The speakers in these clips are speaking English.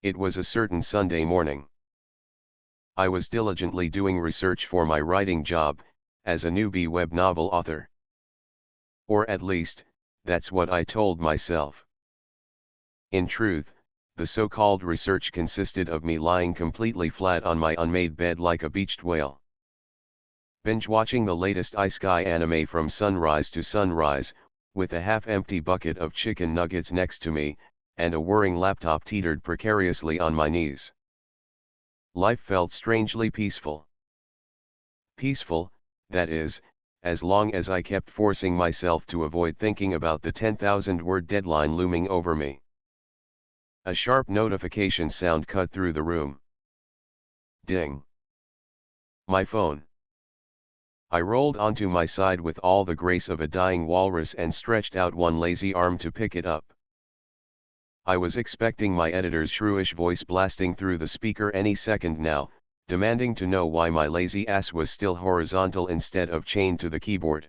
It was a certain Sunday morning. I was diligently doing research for my writing job, as a newbie web novel author. Or at least, that's what I told myself. In truth, the so-called research consisted of me lying completely flat on my unmade bed like a beached whale. Binge-watching the latest isekai anime from sunrise to sunrise, with a half-empty bucket of chicken nuggets next to me, and a whirring laptop teetered precariously on my knees. Life felt strangely peaceful. Peaceful, that is, as long as I kept forcing myself to avoid thinking about the 10,000-word deadline looming over me. A sharp notification sound cut through the room. Ding. My phone. I rolled onto my side with all the grace of a dying walrus and stretched out one lazy arm to pick it up. I was expecting my editor's shrewish voice blasting through the speaker any second now, demanding to know why my lazy ass was still horizontal instead of chained to the keyboard.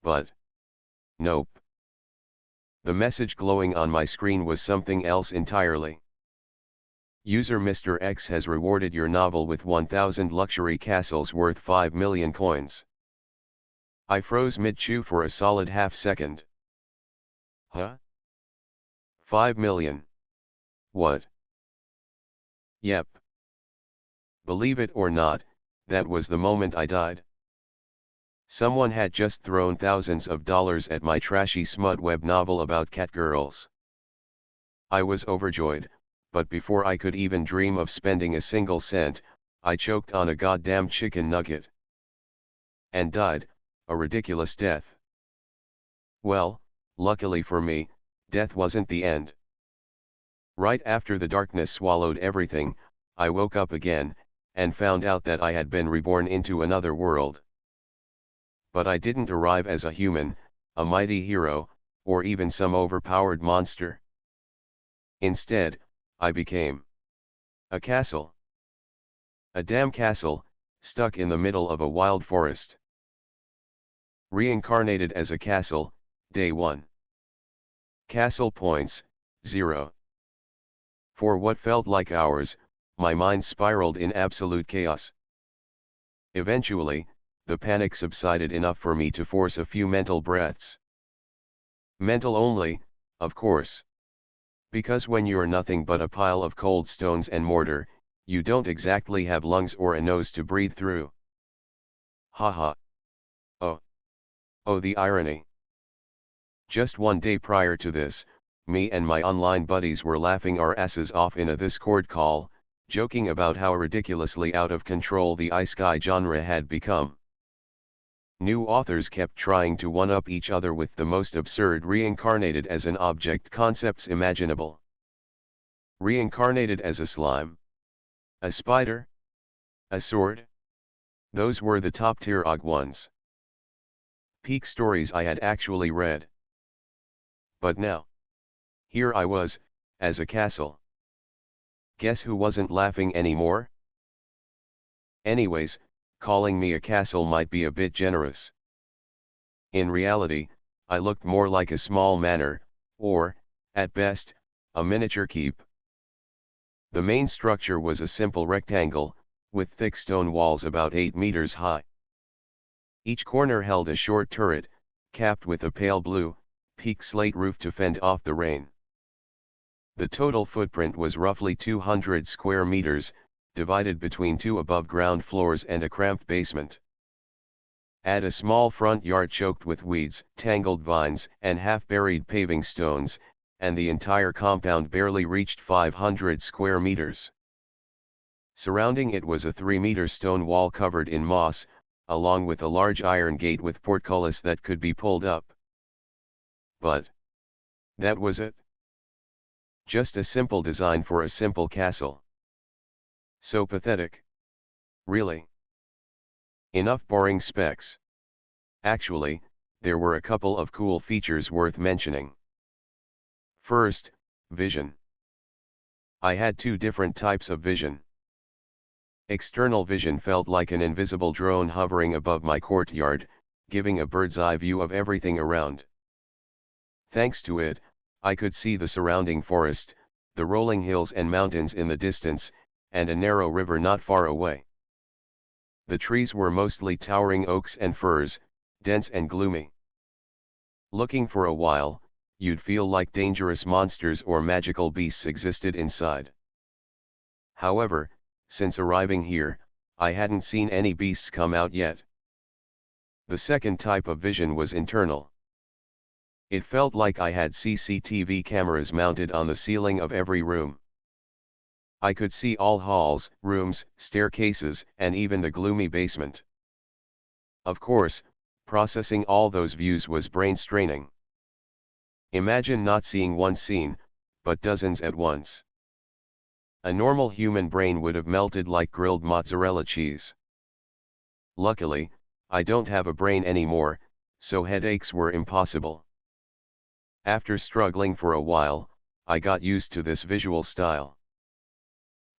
But nope. The message glowing on my screen was something else entirely. User Mr. X has rewarded your novel with 1,000 luxury castles worth 5 million coins. I froze mid-chew for a solid half second. Huh? 5 million. What? Yep. Believe it or not, that was the moment I died. Someone had just thrown thousands of dollars at my trashy smut web novel about cat girls. I was overjoyed, but before I could even dream of spending a single cent, I choked on a goddamn chicken nugget. And died, a ridiculous death. Well, luckily for me, death wasn't the end. Right after the darkness swallowed everything, I woke up again, and found out that I had been reborn into another world. But I didn't arrive as a human, a mighty hero, or even some overpowered monster. Instead, I became a castle. A damn castle, stuck in the middle of a wild forest. Reincarnated as a castle, day 1. Castle points, 0. For what felt like hours, my mind spiraled in absolute chaos. Eventually, the panic subsided enough for me to force a few mental breaths. Mental only, of course. Because when you're nothing but a pile of cold stones and mortar, you don't exactly have lungs or a nose to breathe through. Haha. Oh, the irony. Just one day prior to this, me and my online buddies were laughing our asses off in a Discord call, joking about how ridiculously out of control the isekai genre had become. New authors kept trying to one-up each other with the most absurd reincarnated as an object concepts imaginable. Reincarnated as a slime? A spider? A sword? Those were the top-tier OG ones. Peak stories I had actually read. But now, here I was, as a castle. Guess who wasn't laughing anymore? Anyways, calling me a castle might be a bit generous. In reality, I looked more like a small manor, or, at best, a miniature keep. The main structure was a simple rectangle, with thick stone walls about 8 meters high. Each corner held a short turret, capped with a pale blue, peak slate roof to fend off the rain. The total footprint was roughly 200 square meters, divided between 2 above-ground floors and a cramped basement. Add a small front yard choked with weeds, tangled vines, and half-buried paving stones, and the entire compound barely reached 500 square meters. Surrounding it was a 3-meter stone wall covered in moss, along with a large iron gate with portcullis that could be pulled up. But that was it. Just a simple design for a simple castle. So pathetic. Really. Enough boring specs. Actually, there were a couple of cool features worth mentioning. First, vision. I had 2 different types of vision. External vision felt like an invisible drone hovering above my courtyard, giving a bird's-eye view of everything around. Thanks to it, I could see the surrounding forest, the rolling hills and mountains in the distance, and a narrow river not far away. The trees were mostly towering oaks and firs, dense and gloomy. Looking for a while, you'd feel like dangerous monsters or magical beasts existed inside. However, since arriving here, I hadn't seen any beasts come out yet. The second type of vision was internal. It felt like I had CCTV cameras mounted on the ceiling of every room. I could see all halls, rooms, staircases, and even the gloomy basement. Of course, processing all those views was brain-straining. Imagine not seeing one scene, but dozens at once. A normal human brain would have melted like grilled mozzarella cheese. Luckily, I don't have a brain anymore, so headaches were impossible. After struggling for a while, I got used to this visual style.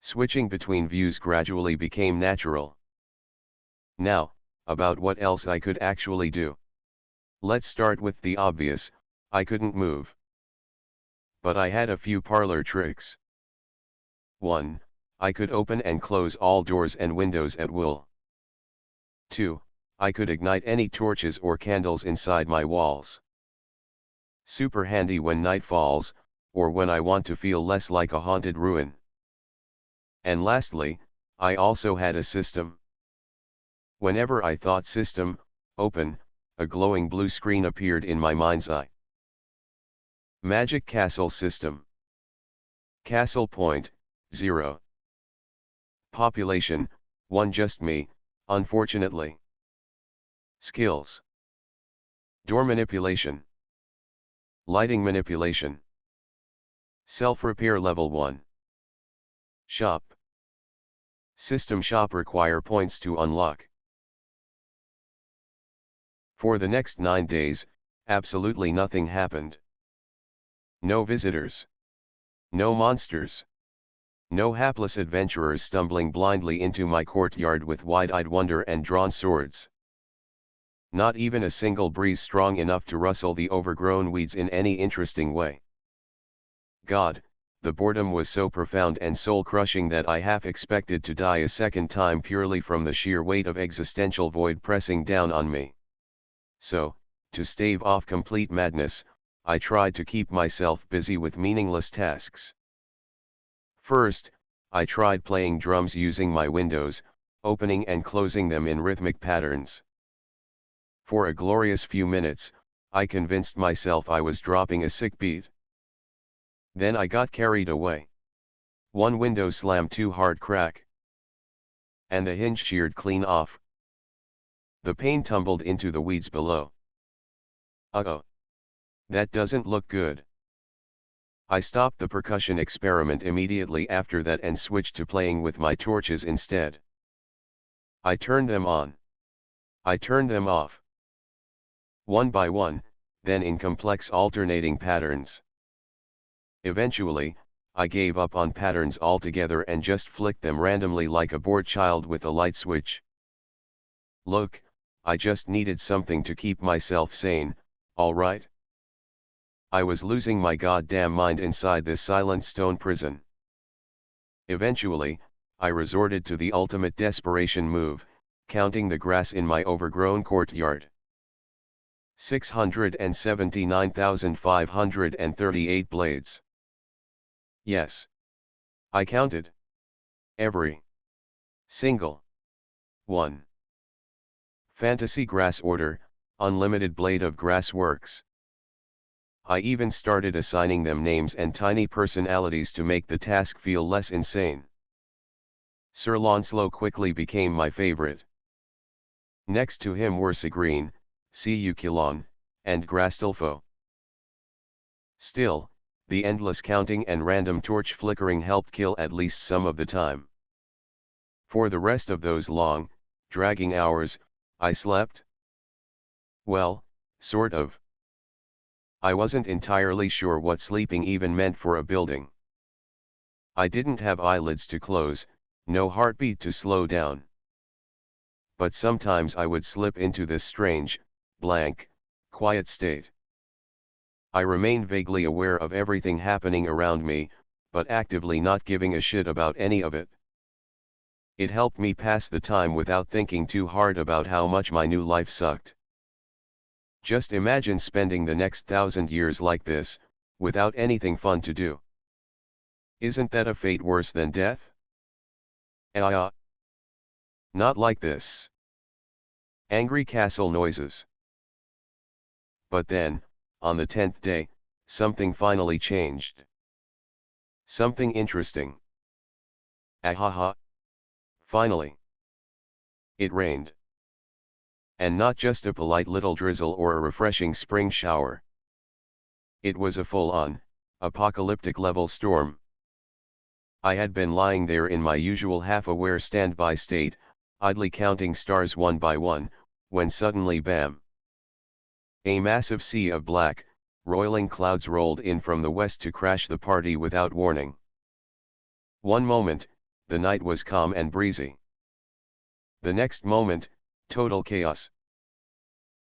Switching between views gradually became natural. Now, about what else I could actually do. Let's start with the obvious, I couldn't move. But I had a few parlor tricks. 1. I could open and close all doors and windows at will. 2. I could ignite any torches or candles inside my walls. Super handy when night falls, or when I want to feel less like a haunted ruin. And lastly, I also had a system. Whenever I thought system, open, a glowing blue screen appeared in my mind's eye. Magic Castle System. Castle Point, 0. Population, 1, just me, unfortunately. Skills. Door manipulation. Lighting manipulation. Self-repair level 1. Shop. System shop require points to unlock. For the next 9 days, absolutely nothing happened. No visitors. No monsters. No hapless adventurers stumbling blindly into my courtyard with wide-eyed wonder and drawn swords. Not even a single breeze strong enough to rustle the overgrown weeds in any interesting way. God, the boredom was so profound and soul-crushing that I half expected to die a second time purely from the sheer weight of existential void pressing down on me. So, to stave off complete madness, I tried to keep myself busy with meaningless tasks. First, I tried playing drums using my windows, opening and closing them in rhythmic patterns. For a glorious few minutes, I convinced myself I was dropping a sick beat. Then I got carried away. One window slammed too hard crack. And the hinge sheared clean off. The pane tumbled into the weeds below. Uh-oh. That doesn't look good. I stopped the percussion experiment immediately after that and switched to playing with my torches instead. I turned them on. I turned them off. One by one, then in complex alternating patterns. Eventually, I gave up on patterns altogether and just flicked them randomly like a bored child with a light switch. Look, I just needed something to keep myself sane, all right? I was losing my goddamn mind inside this silent stone prison. Eventually, I resorted to the ultimate desperation move, counting the grass in my overgrown courtyard. 679,538 blades. Yes. I counted. Every single one. Fantasy grass order, unlimited blade of grass works. I even started assigning them names and tiny personalities to make the task feel less insane. Sir Lancelot quickly became my favorite. Next to him were Sigreen, Cuculon, and Grastolfo. Still, the endless counting and random torch flickering helped kill at least some of the time. For the rest of those long, dragging hours, I slept. Well, sort of. I wasn't entirely sure what sleeping even meant for a building. I didn't have eyelids to close, no heartbeat to slow down. But sometimes I would slip into this strange, blank, quiet state. I remained vaguely aware of everything happening around me, but actively not giving a shit about any of it. It helped me pass the time without thinking too hard about how much my new life sucked. Just imagine spending the next 1,000 years like this, without anything fun to do. Isn't that a fate worse than death? Not like this. Angry castle noises. But then, on the 10th day, something finally changed. Something interesting. Ahaha. Finally. It rained. And not just a polite little drizzle or a refreshing spring shower. It was a full-on, apocalyptic-level storm. I had been lying there in my usual half-aware standby state, idly counting stars one by one, when suddenly bam! A massive sea of black, roiling clouds rolled in from the west to crash the party without warning. One moment, the night was calm and breezy. The next moment, total chaos.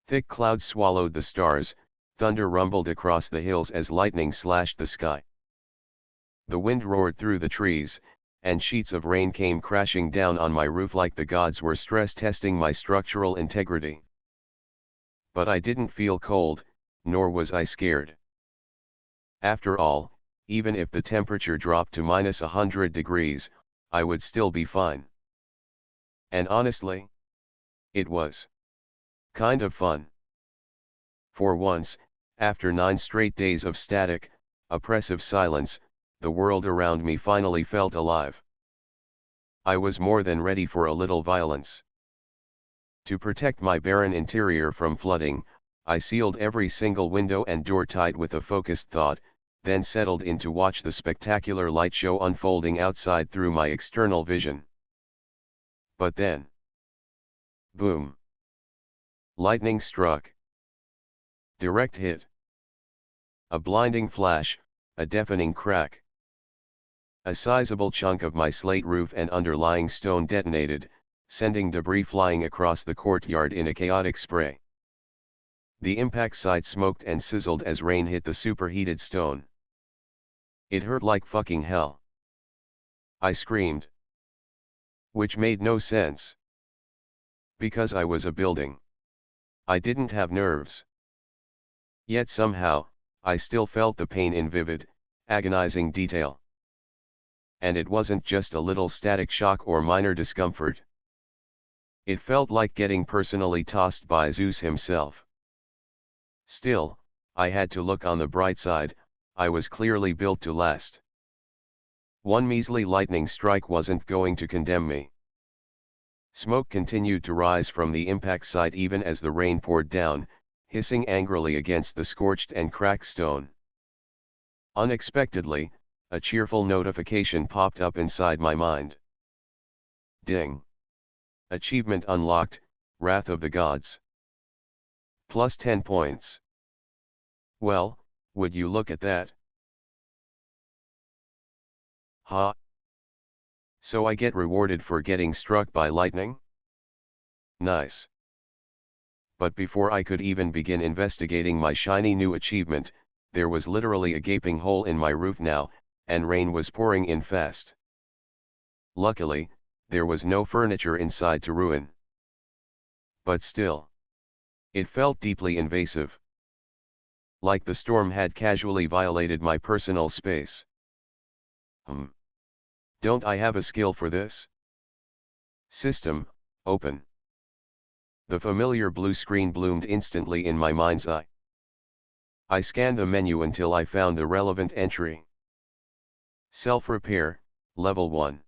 Thick clouds swallowed the stars, thunder rumbled across the hills as lightning slashed the sky. The wind roared through the trees, and sheets of rain came crashing down on my roof like the gods were stress testing my structural integrity. But I didn't feel cold, nor was I scared. After all, even if the temperature dropped to -100 degrees, I would still be fine. And honestly, it was kind of fun. For once, after 9 straight days of static, oppressive silence, the world around me finally felt alive. I was more than ready for a little violence. To protect my barren interior from flooding, I sealed every single window and door tight with a focused thought, then settled in to watch the spectacular light show unfolding outside through my external vision. But then, boom! Lightning struck. Direct hit. A blinding flash, a deafening crack. A sizable chunk of my slate roof and underlying stone detonated, sending debris flying across the courtyard in a chaotic spray. The impact site smoked and sizzled as rain hit the superheated stone. It hurt like fucking hell. I screamed. Which made no sense. Because I was a building. I didn't have nerves. Yet somehow, I still felt the pain in vivid, agonizing detail. And it wasn't just a little static shock or minor discomfort. It felt like getting personally tossed by Zeus himself. Still, I had to look on the bright side, I was clearly built to last. One measly lightning strike wasn't going to condemn me. Smoke continued to rise from the impact site even as the rain poured down, hissing angrily against the scorched and cracked stone. Unexpectedly, a cheerful notification popped up inside my mind. Ding! Achievement unlocked, Wrath of the Gods. Plus 10 points. Well, would you look at that? Ha! So I get rewarded for getting struck by lightning? Nice. But before I could even begin investigating my shiny new achievement, there was literally a gaping hole in my roof now, and rain was pouring in fast. Luckily, there was no furniture inside to ruin. But still, it felt deeply invasive. Like the storm had casually violated my personal space. Don't I have a skill for this? System, open. The familiar blue screen bloomed instantly in my mind's eye. I scanned the menu until I found the relevant entry. Self-repair, level 1.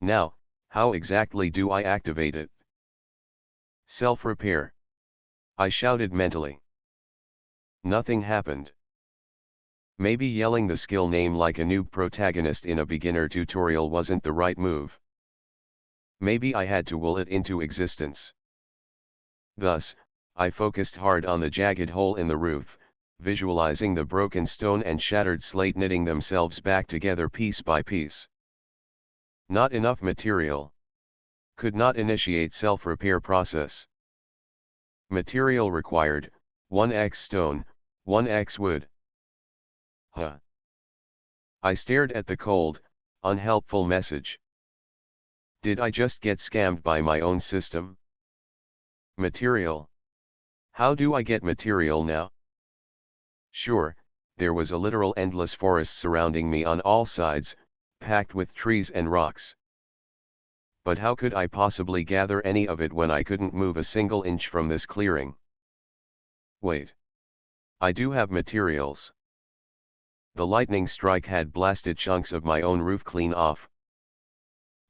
Now, how exactly do I activate it? Self-repair. I shouted mentally. Nothing happened. Maybe yelling the skill name like a noob protagonist in a beginner tutorial wasn't the right move. Maybe I had to will it into existence. Thus, I focused hard on the jagged hole in the roof, visualizing the broken stone and shattered slate knitting themselves back together piece by piece. Not enough material. Could not initiate self-repair process. Material required, 1x stone, 1x wood. Huh. I stared at the cold, unhelpful message. Did I just get scammed by my own system? Material. How do I get material now? Sure, there was a literal endless forest surrounding me on all sides, packed with trees and rocks. But how could I possibly gather any of it when I couldn't move a single inch from this clearing? Wait. I do have materials. The lightning strike had blasted chunks of my own roof clean off.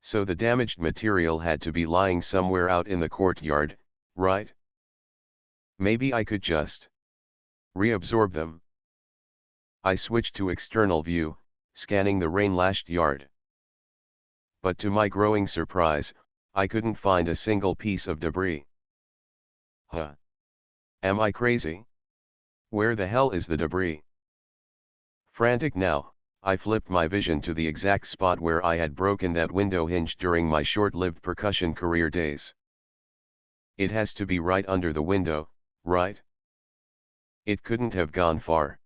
So the damaged material had to be lying somewhere out in the courtyard, right? Maybe I could just reabsorb them. I switched to external view, scanning the rain-lashed yard. But to my growing surprise, I couldn't find a single piece of debris. Huh? Am I crazy? Where the hell is the debris? Frantic now, I flipped my vision to the exact spot where I had broken that window hinge during my short-lived percussion career days. It has to be right under the window, right? It couldn't have gone far.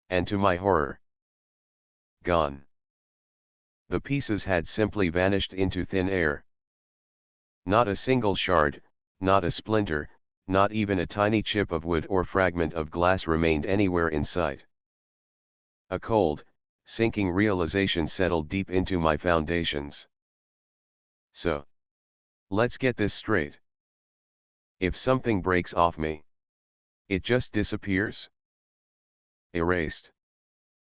And to my horror, gone. The pieces had simply vanished into thin air. Not a single shard, not a splinter, not even a tiny chip of wood or fragment of glass remained anywhere in sight. A cold, sinking realization settled deep into my foundations. So, let's get this straight. If something breaks off me, it just disappears? Erased.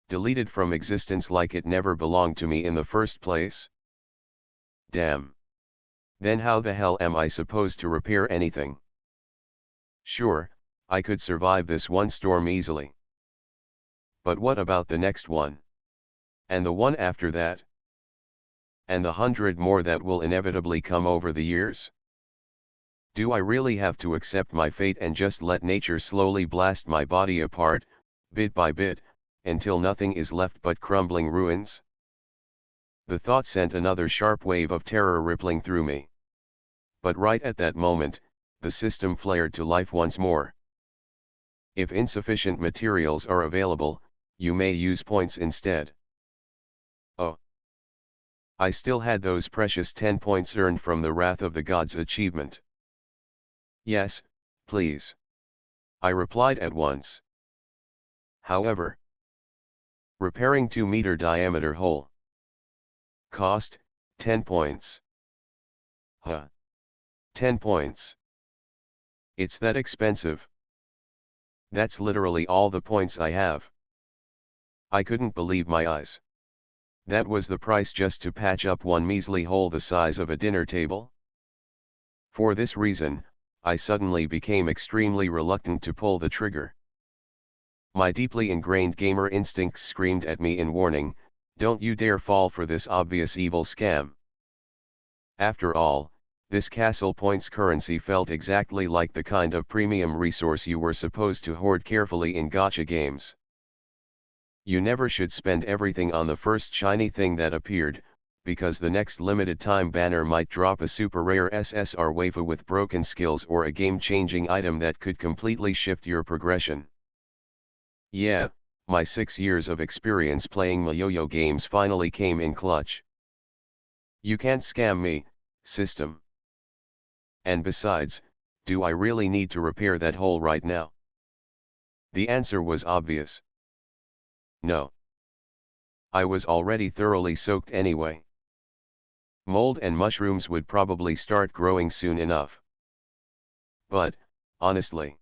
Deleted from existence like it never belonged to me in the first place? Damn. Then how the hell am I supposed to repair anything? Sure, I could survive this one storm easily. But what about the next one? And the one after that? And the 100 more that will inevitably come over the years? Do I really have to accept my fate and just let nature slowly blast my body apart, bit by bit, until nothing is left but crumbling ruins? The thought sent another sharp wave of terror rippling through me. But right at that moment, the system flared to life once more. If insufficient materials are available, you may use points instead. Oh. I still had those precious 10 points earned from the Wrath of the Gods achievement. Yes, please. I replied at once. However, repairing 2-meter diameter hole. Cost, 10 points. Huh. 10 points. It's that expensive. That's literally all the points I have. I couldn't believe my eyes. That was the price just to patch up one measly hole the size of a dinner table? For this reason, I suddenly became extremely reluctant to pull the trigger. My deeply ingrained gamer instincts screamed at me in warning, don't you dare fall for this obvious evil scam. After all, this castle points currency felt exactly like the kind of premium resource you were supposed to hoard carefully in gacha games. You never should spend everything on the first shiny thing that appeared, because the next limited time banner might drop a super rare SSR waifu with broken skills or a game-changing item that could completely shift your progression. Yeah, my 6 years of experience playing Miyoyo games finally came in clutch. You can't scam me, system. And besides, do I really need to repair that hole right now? The answer was obvious. No. I was already thoroughly soaked anyway. Mold and mushrooms would probably start growing soon enough. But, honestly,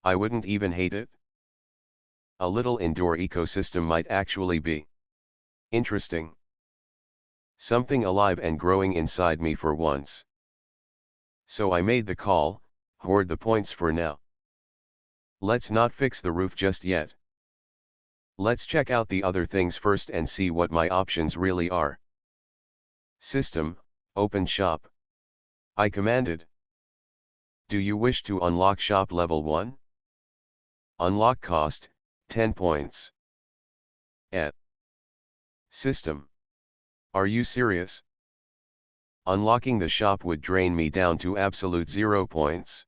I wouldn't even hate it. A little indoor ecosystem might actually be interesting. Something alive and growing inside me for once. So I made the call, hoard the points for now. Let's not fix the roof just yet. Let's check out the other things first and see what my options really are. System, open shop. I commanded. Do you wish to unlock shop level 1? Unlock cost, 10 points. System. Are you serious? Unlocking the shop would drain me down to absolute 0 points.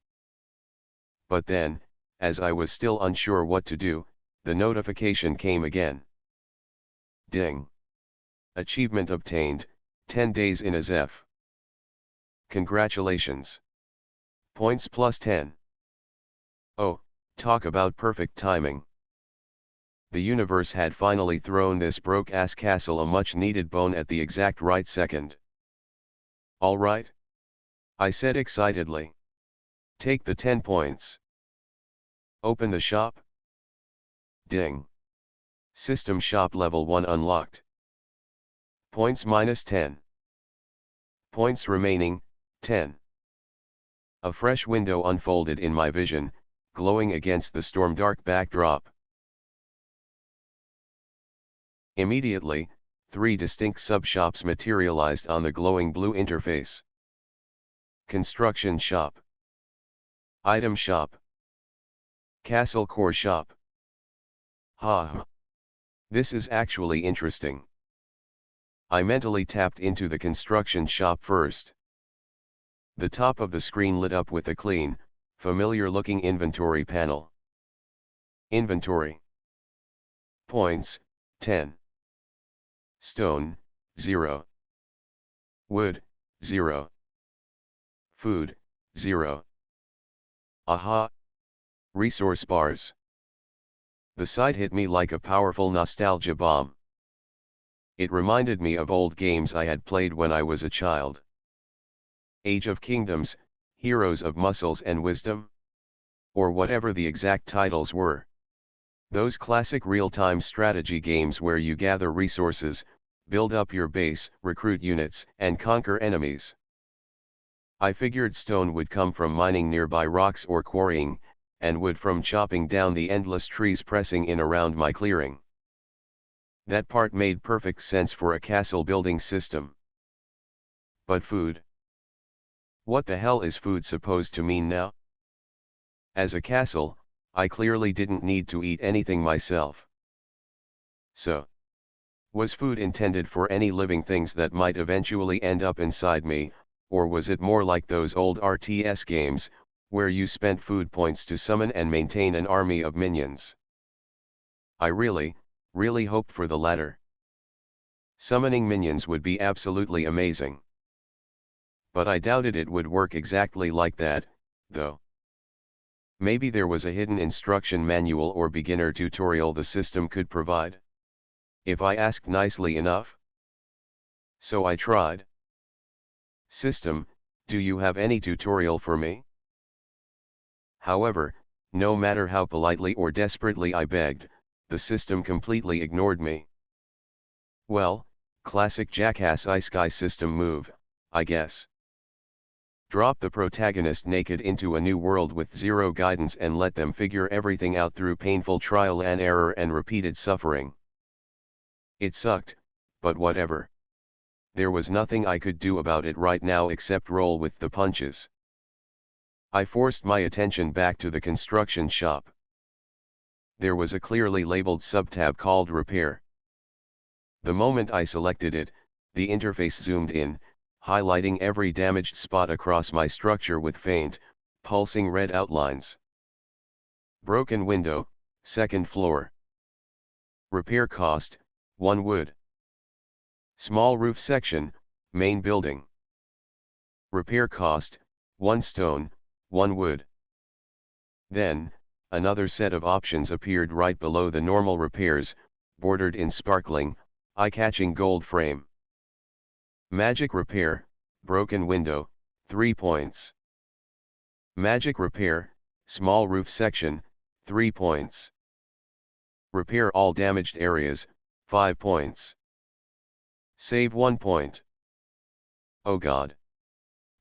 But then, as I was still unsure what to do, the notification came again. Ding. Achievement obtained, 10 days in ASF. Congratulations. Points plus 10. Oh, talk about perfect timing. The universe had finally thrown this broke-ass castle a much-needed bone at the exact right second. All right, I said excitedly. Take the 10 points. Open the shop. Ding. System shop level 1 unlocked. Points minus 10. Points remaining, 10. A fresh window unfolded in my vision, glowing against the storm-dark backdrop. Immediately, 3 distinct sub-shops materialized on the glowing blue interface. Construction shop. Item shop. Castle core shop. Ha! This is actually interesting. I mentally tapped into the construction shop first. The top of the screen lit up with a clean, familiar-looking inventory panel. Inventory. Points, 10. Stone, 0. Wood, 0. Food, 0. Aha! Resource bars. The sight hit me like a powerful nostalgia bomb. It reminded me of old games I had played when I was a child. Age of Kingdoms, Heroes of Muscles and Wisdom? Or whatever the exact titles were. Those classic real-time strategy games where you gather resources, build up your base, recruit units, and conquer enemies. I figured stone would come from mining nearby rocks or quarrying, and wood from chopping down the endless trees pressing in around my clearing. That part made perfect sense for a castle building system. But food? What the hell is food supposed to mean now? As a castle, I clearly didn't need to eat anything myself. So, was food intended for any living things that might eventually end up inside me, or was it more like those old RTS games, where you spent food points to summon and maintain an army of minions? I really hoped for the latter. Summoning minions would be absolutely amazing. But I doubted it would work exactly like that, though. Maybe there was a hidden instruction manual or beginner tutorial the system could provide. If I asked nicely enough. So I tried. System, do you have any tutorial for me? However, no matter how politely or desperately I begged, the system completely ignored me. Well, classic jackass Ice-Guy system move, I guess. Drop the protagonist naked into a new world with zero guidance and let them figure everything out through painful trial and error and repeated suffering. It sucked, but whatever. There was nothing I could do about it right now except roll with the punches. I forced my attention back to the construction shop. There was a clearly labeled subtab called Repair. The moment I selected it, the interface zoomed in, highlighting every damaged spot across my structure with faint, pulsing red outlines. Broken window, second floor. Repair cost, 1 wood. Small roof section, main building. Repair cost, 1 stone, 1 wood. Then, another set of options appeared right below the normal repairs, bordered in sparkling, eye-catching gold frame. Magic repair, broken window, 3 points. Magic repair, small roof section, 3 points. Repair all damaged areas, 5 points. Save 1 point. Oh god.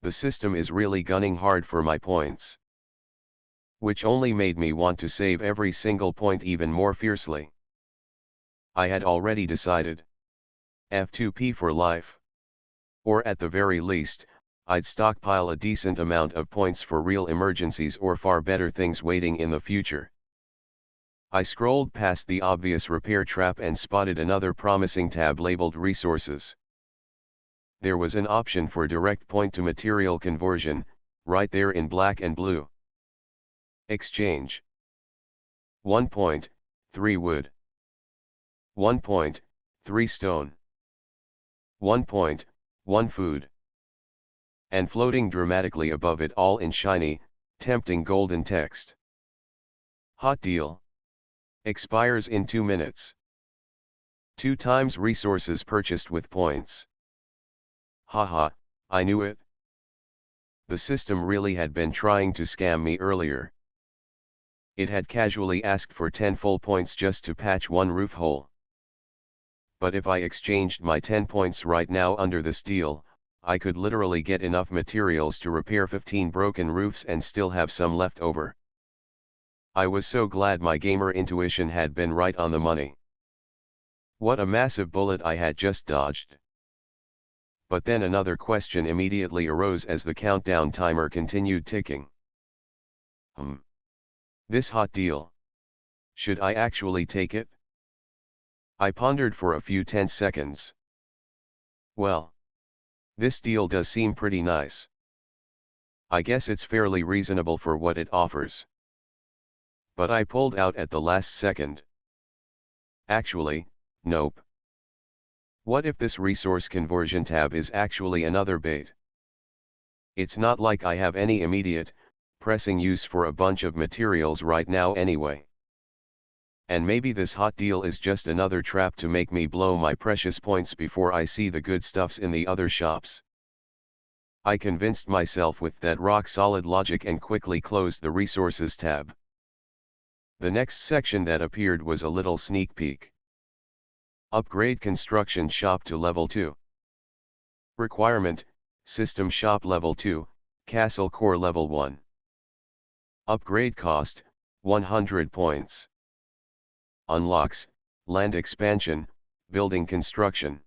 The system is really gunning hard for my points. Which only made me want to save every single point even more fiercely. I had already decided. F2P for life. Or at the very least, I'd stockpile a decent amount of points for real emergencies or far better things waiting in the future. I scrolled past the obvious repair trap and spotted another promising tab labeled Resources. There was an option for direct point-to-material conversion, right there in black and blue. Exchange. 1 point, 3 wood. 1 point, 3 stone. 1 point, 1 food. And floating dramatically above it all in shiny, tempting golden text. Hot deal. Expires in 2 minutes. 2 times resources purchased with points. Haha, I knew it. The system really had been trying to scam me earlier. It had casually asked for 10 full points just to patch one roof hole. But if I exchanged my 10 points right now under this deal, I could literally get enough materials to repair 15 broken roofs and still have some left over. I was so glad my gamer intuition had been right on the money. What a massive bullet I had just dodged. But then another question immediately arose as the countdown timer continued ticking. This hot deal. Should I actually take it? I pondered for a few tense seconds. Well, this deal does seem pretty nice. I guess it's fairly reasonable for what it offers. But I pulled out at the last second. Actually, nope. What if this resource conversion tab is actually another bait? It's not like I have any immediate, pressing use for a bunch of materials right now anyway. And maybe this hot deal is just another trap to make me blow my precious points before I see the good stuffs in the other shops. I convinced myself with that rock-solid logic and quickly closed the resources tab. The next section that appeared was a little sneak peek. Upgrade construction shop to level 2. Requirement, system shop level 2, castle core level 1. Upgrade cost, 100 points. Unlocks, land expansion, building construction.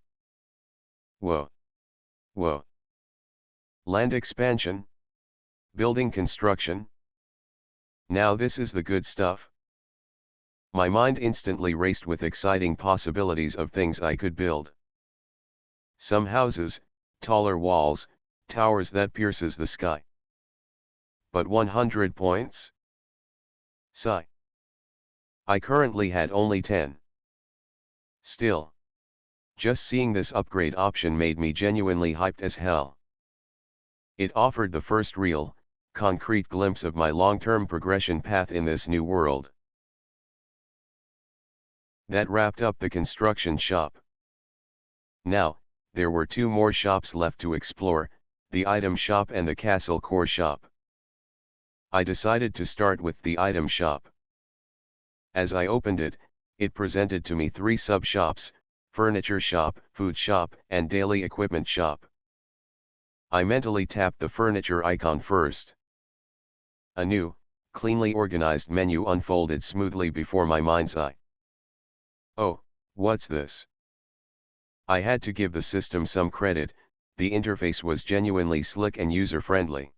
Whoa. Whoa. Land expansion? Building construction? Now this is the good stuff. My mind instantly raced with exciting possibilities of things I could build. Some houses, taller walls, towers that pierces the sky. But 100 points? Sigh. I currently had only 10. Still. Just seeing this upgrade option made me genuinely hyped as hell. It offered the first real, concrete glimpse of my long-term progression path in this new world. That wrapped up the construction shop. Now, there were 2 more shops left to explore, the item shop and the castle core shop. I decided to start with the item shop. As I opened it, it presented to me 3 sub-shops, furniture shop, food shop, and daily equipment shop. I mentally tapped the furniture icon first. A new, cleanly organized menu unfolded smoothly before my mind's eye. Oh, what's this? I had to give the system some credit, the interface was genuinely slick and user-friendly.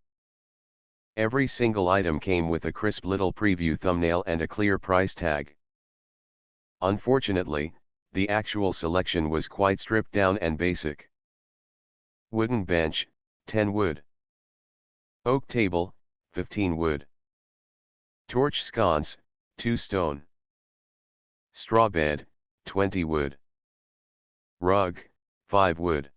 Every single item came with a crisp little preview thumbnail and a clear price tag. Unfortunately, the actual selection was quite stripped down and basic. Wooden bench, 10 wood. Oak table, 15 wood. Torch sconce, 2 stone. Straw bed, 20 wood. Rug, 5 wood.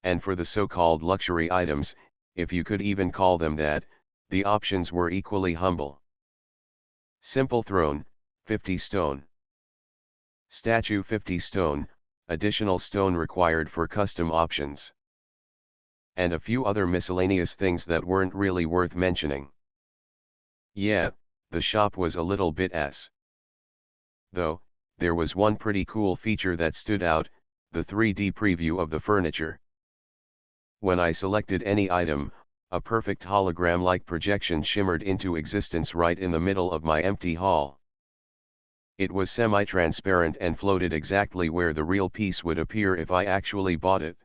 And for the so-called luxury items, if you could even call them that, the options were equally humble. Simple throne, 50 stone. Statue 50 stone, additional stone required for custom options. And a few other miscellaneous things that weren't really worth mentioning. Yeah, the shop was a little bit ass. Though, there was one pretty cool feature that stood out, the 3D preview of the furniture. When I selected any item, a perfect hologram-like projection shimmered into existence right in the middle of my empty hall. It was semi-transparent and floated exactly where the real piece would appear if I actually bought it.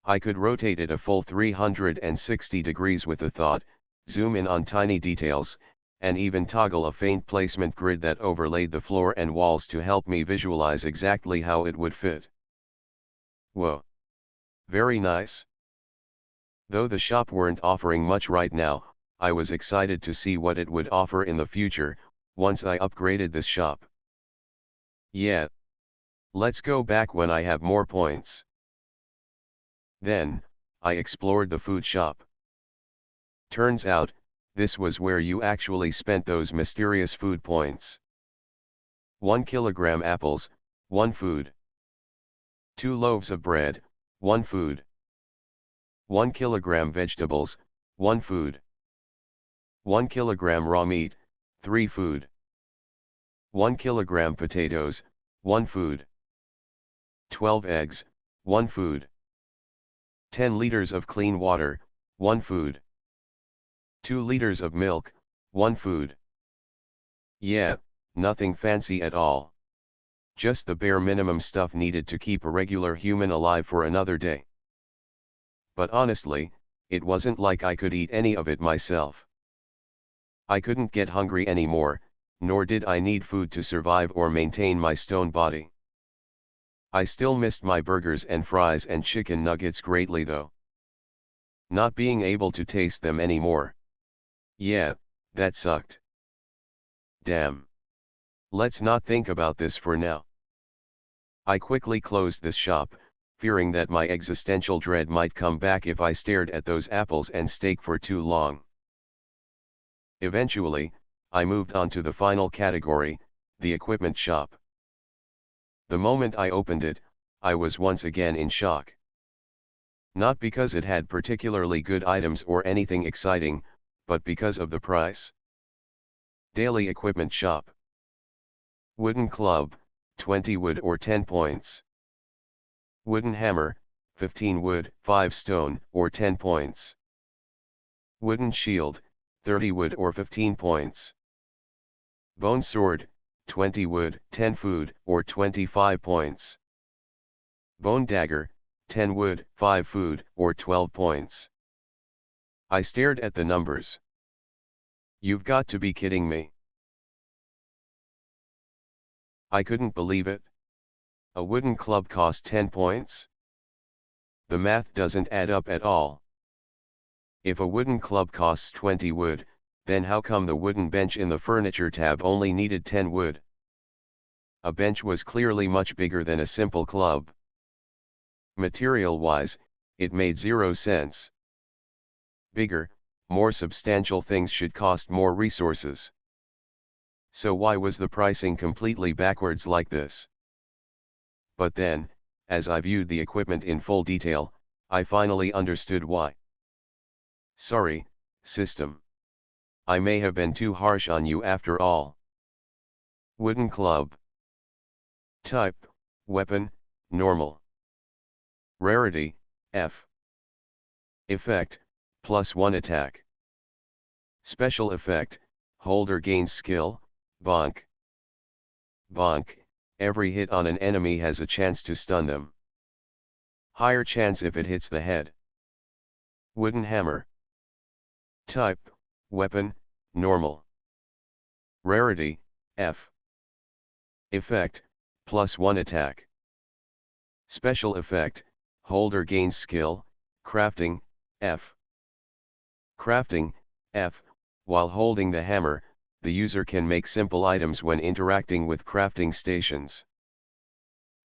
I could rotate it a full 360 degrees with a thought, zoom in on tiny details, and even toggle a faint placement grid that overlaid the floor and walls to help me visualize exactly how it would fit. Whoa. Very nice. Though the shop weren't offering much right now, I was excited to see what it would offer in the future, once I upgraded this shop. Yeah. Let's go back when I have more points. Then, I explored the food shop. Turns out, this was where you actually spent those mysterious food points. 1 kilogram apples, 1 food. 2 loaves of bread, 1 food. 1 kilogram vegetables, 1 food. 1 kilogram raw meat, 3 food. 1 kilogram potatoes, 1 food. 12 eggs, 1 food. 10 liters of clean water, 1 food. 2 liters of milk, 1 food. Yeah, nothing fancy at all. Just the bare minimum stuff needed to keep a regular human alive for another day. But honestly, it wasn't like I could eat any of it myself. I couldn't get hungry anymore, nor did I need food to survive or maintain my stone body. I still missed my burgers and fries and chicken nuggets greatly though. Not being able to taste them anymore. Yeah, that sucked. Damn. Let's not think about this for now. I quickly closed this shop, fearing that my existential dread might come back if I stared at those apples and steak for too long. Eventually, I moved on to the final category, the equipment shop. The moment I opened it, I was once again in shock. Not because it had particularly good items or anything exciting, but because of the price. Daily equipment shop. Wooden club, 20 wood or 10 points. Wooden hammer, 15 wood, 5 stone or 10 points. Wooden shield, 30 wood or 15 points. Bone sword, 20 wood, 10 food or 25 points. Bone dagger, 10 wood, 5 food or 12 points. I stared at the numbers. You've got to be kidding me. I couldn't believe it. A wooden club cost 10 points? The math doesn't add up at all. If a wooden club costs 20 wood, then how come the wooden bench in the furniture tab only needed 10 wood? A bench was clearly much bigger than a simple club. Material-wise, it made 0 sense. Bigger, more substantial things should cost more resources. So why was the pricing completely backwards like this? But then, as I viewed the equipment in full detail, I finally understood why. Sorry, system. I may have been too harsh on you after all. Wooden club. Type, weapon, normal. Rarity, F. Effect, +1 attack. Special effect, holder gains skill, bonk. Bonk, every hit on an enemy has a chance to stun them. Higher chance if it hits the head. Wooden hammer. Type, weapon, normal. Rarity, F. Effect, +1 attack. Special effect, holder gains skill, crafting, F. Crafting, F. While holding the hammer, the user can make simple items when interacting with crafting stations.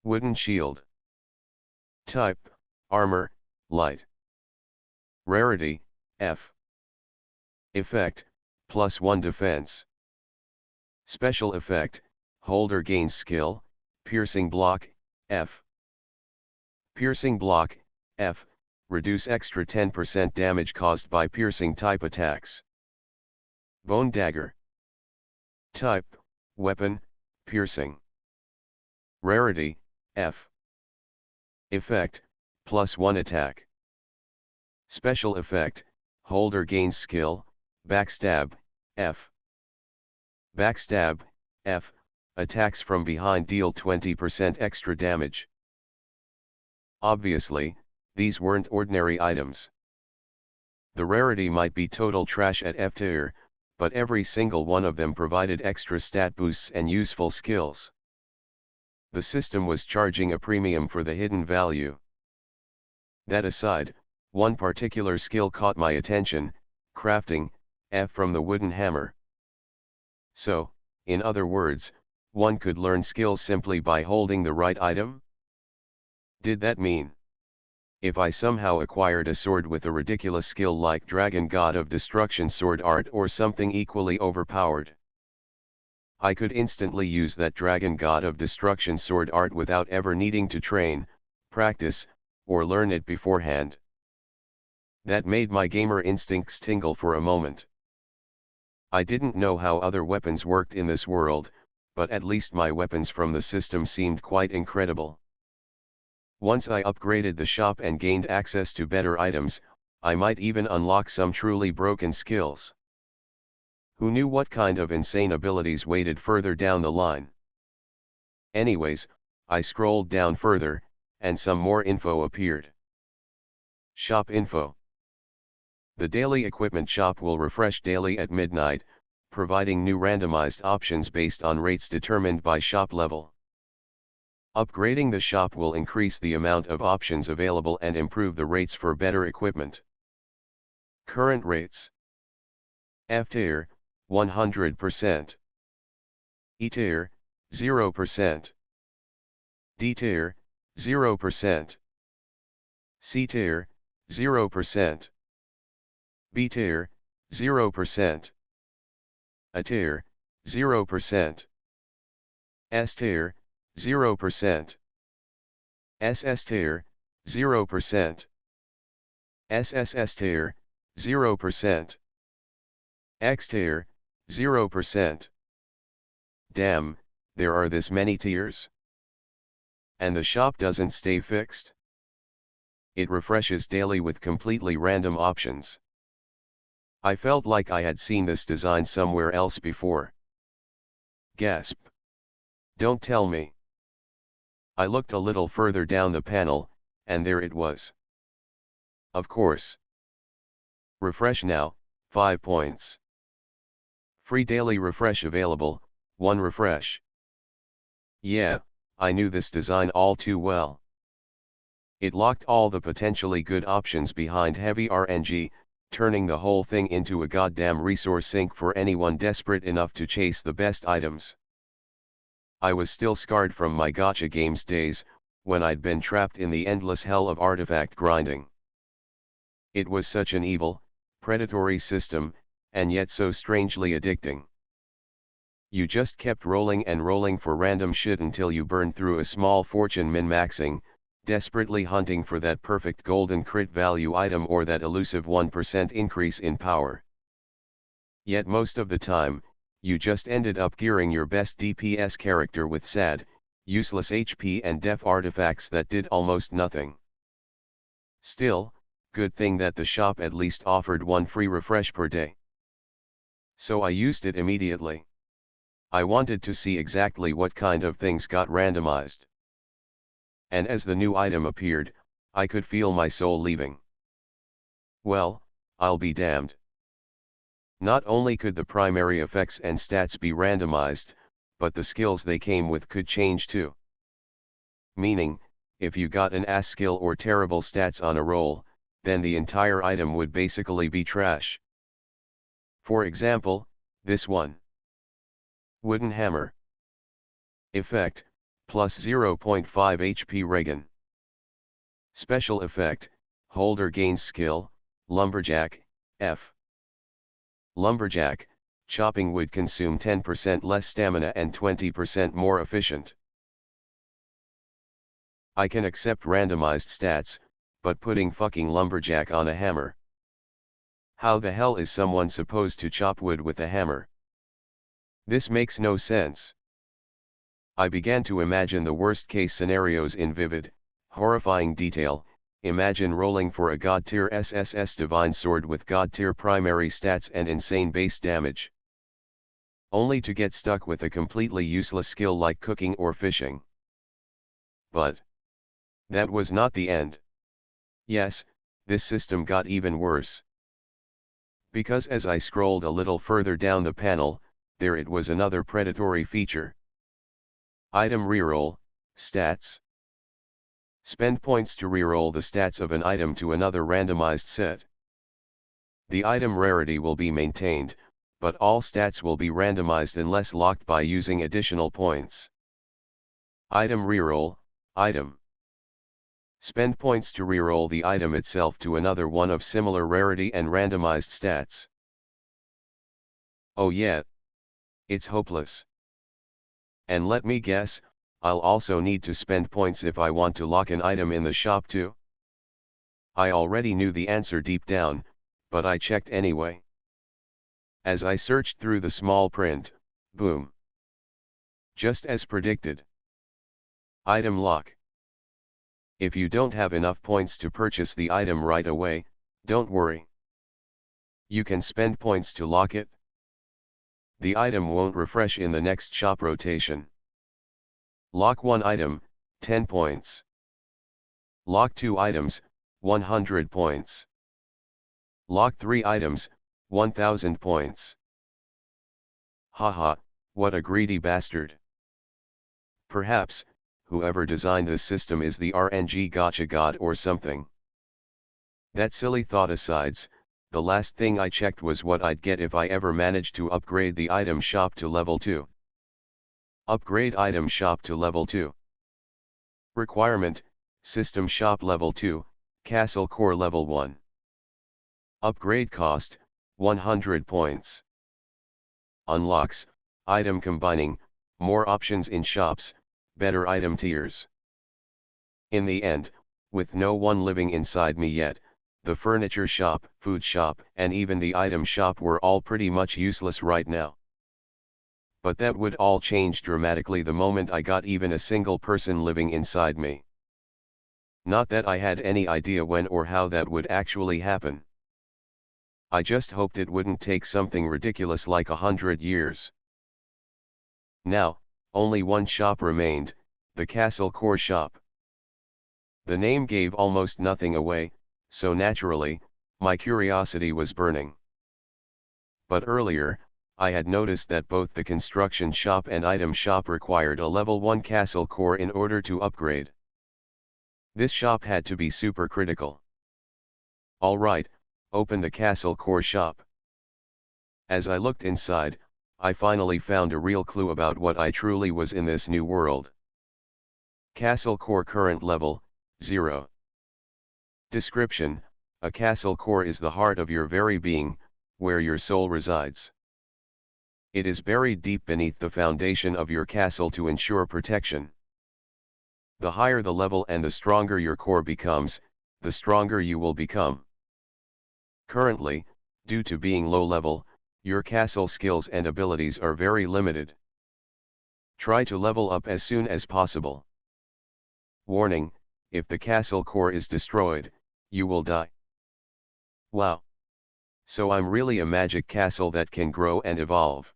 Wooden shield. Type, armor, light. Rarity, F. Effect, +1 defense. Special effect, holder gains skill, piercing block, F. Piercing block, F, reduce extra 10% damage caused by piercing type attacks. Bone dagger. Type, weapon, piercing. Rarity, F. Effect, +1 attack. Special effect, holder gains skill, backstab, F. Backstab, F, attacks from behind deal 20% extra damage. Obviously, these weren't ordinary items. The rarity might be total trash at F tier, but every single one of them provided extra stat boosts and useful skills. The system was charging a premium for the hidden value. That aside, one particular skill caught my attention, crafting, F from the wooden hammer. So, in other words, one could learn skills simply by holding the right item? Did that mean, if I somehow acquired a sword with a ridiculous skill like Dragon God of Destruction Sword Art or something equally overpowered, I could instantly use that Dragon God of Destruction Sword Art without ever needing to train, practice, or learn it beforehand? That made my gamer instincts tingle for a moment. I didn't know how other weapons worked in this world, but at least my weapons from the system seemed quite incredible. Once I upgraded the shop and gained access to better items, I might even unlock some truly broken skills. Who knew what kind of insane abilities waited further down the line? Anyways, I scrolled down further, and some more info appeared. Shop info. The daily equipment shop will refresh daily at midnight, providing new randomized options based on rates determined by shop level. Upgrading the shop will increase the amount of options available and improve the rates for better equipment. Current rates. F tier, 100%. E tier, 0%. D tier, 0%. C tier, 0%. B tier, 0%. A tier, 0%. S tier, 0%. SS tier, 0%. SSS tier, 0%. X tier, 0%. Damn, there are this many tiers? And the shop doesn't stay fixed? It refreshes daily with completely random options. I felt like I had seen this design somewhere else before. Gasp. Don't tell me. I looked a little further down the panel, and there it was. Of course. Refresh now, 5 points. Free daily refresh available, 1 refresh. Yeah, I knew this design all too well. It locked all the potentially good options behind heavy RNG, turning the whole thing into a goddamn resource sink for anyone desperate enough to chase the best items. I was still scarred from my gacha games days, when I'd been trapped in the endless hell of artifact grinding. It was such an evil, predatory system, and yet so strangely addicting. You just kept rolling and rolling for random shit until you burned through a small fortune min-maxing, desperately hunting for that perfect golden crit value item or that elusive 1% increase in power. Yet most of the time, you just ended up gearing your best DPS character with sad, useless HP and def artifacts that did almost nothing. Still, good thing that the shop at least offered 1 free refresh per day. So I used it immediately. I wanted to see exactly what kind of things got randomized. And as the new item appeared, I could feel my soul leaving. Well, I'll be damned. Not only could the primary effects and stats be randomized, but the skills they came with could change too. Meaning, if you got an ass skill or terrible stats on a roll, then the entire item would basically be trash. For example, this one. Wooden Hammer. Effect, plus 0.5 HP regen. Special effect, holder gains skill, Lumberjack, F. Lumberjack, chopping wood consume 10% less stamina and 20% more efficient. I can accept randomized stats, but putting fucking Lumberjack on a hammer. How the hell is someone supposed to chop wood with a hammer? This makes no sense. I began to imagine the worst case scenarios in vivid, horrifying detail. Imagine rolling for a god tier SSS divine sword with god tier primary stats and insane base damage. Only to get stuck with a completely useless skill like cooking or fishing. But that was not the end. Yes, this system got even worse. Because as I scrolled a little further down the panel, there it was, another predatory feature. Item reroll, stats. Spend points to reroll the stats of an item to another randomized set. The item rarity will be maintained, but all stats will be randomized unless locked by using additional points. Item reroll, item. Spend points to reroll the item itself to another one of similar rarity and randomized stats. Oh yeah. It's hopeless. And let me guess, I'll also need to spend points if I want to lock an item in the shop too? I already knew the answer deep down, but I checked anyway. As I searched through the small print, boom. Just as predicted. Item lock. If you don't have enough points to purchase the item right away, don't worry. You can spend points to lock it. The item won't refresh in the next shop rotation. Lock one item, 10 points. Lock 2 items, 100 points. Lock 3 items, 1000 points. Haha, what a greedy bastard. Perhaps, whoever designed this system is the RNG gacha god or something. That silly thought asides, the last thing I checked was what I'd get if I ever managed to upgrade the item shop to level 2. Upgrade item shop to level 2. Requirement, system shop level 2, castle core level 1. Upgrade cost, 100 points. Unlocks, item combining, more options in shops, better item tiers. In the end, with no one living inside me yet, the furniture shop, food shop, and even the item shop were all pretty much useless right now. But that would all change dramatically the moment I got even a single person living inside me. Not that I had any idea when or how that would actually happen. I just hoped it wouldn't take something ridiculous like 100 years. Now, only one shop remained, the Castle Core shop. The name gave almost nothing away, so naturally, my curiosity was burning. But earlier, I had noticed that both the construction shop and item shop required a level 1 Castle Core in order to upgrade. This shop had to be super critical. Alright, open the Castle Core shop. As I looked inside, I finally found a real clue about what I truly was in this new world. Castle Core current level, 0. Description: a castle core is the heart of your very being, where your soul resides. It is buried deep beneath the foundation of your castle to ensure protection. The higher the level and the stronger your core becomes, the stronger you will become. Currently, due to being low level, your castle skills and abilities are very limited. Try to level up as soon as possible. Warning: if the castle core is destroyed, you will die. Wow. So I'm really a magic castle that can grow and evolve.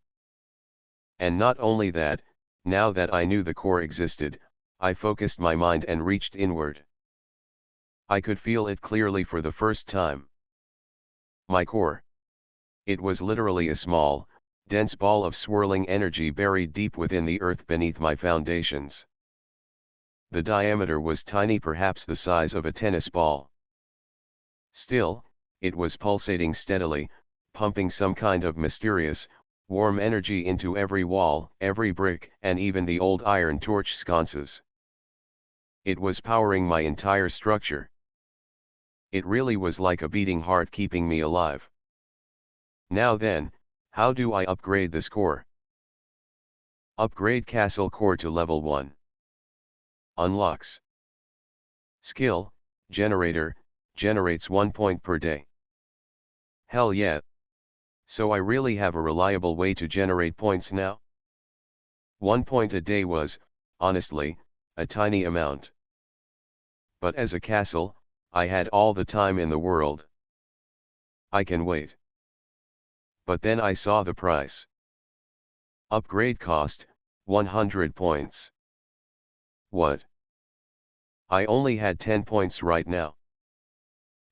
And not only that, now that I knew the core existed, I focused my mind and reached inward. I could feel it clearly for the first time. My core. It was literally a small, dense ball of swirling energy buried deep within the earth beneath my foundations. The diameter was tiny, perhaps the size of a tennis ball. Still, it was pulsating steadily, pumping some kind of mysterious, warm energy into every wall, every brick, and even the old iron torch sconces. It was powering my entire structure. It really was like a beating heart keeping me alive. Now then, how do I upgrade this core? Upgrade Castle Core to level 1. Unlocks. Skill, Generator, generates 1 point per day. Hell yeah. So I really have a reliable way to generate points now? 1 point a day was, honestly, a tiny amount. But as a castle, I had all the time in the world. I can wait. But then I saw the price. Upgrade cost, 100 points. What? I only had 10 points right now.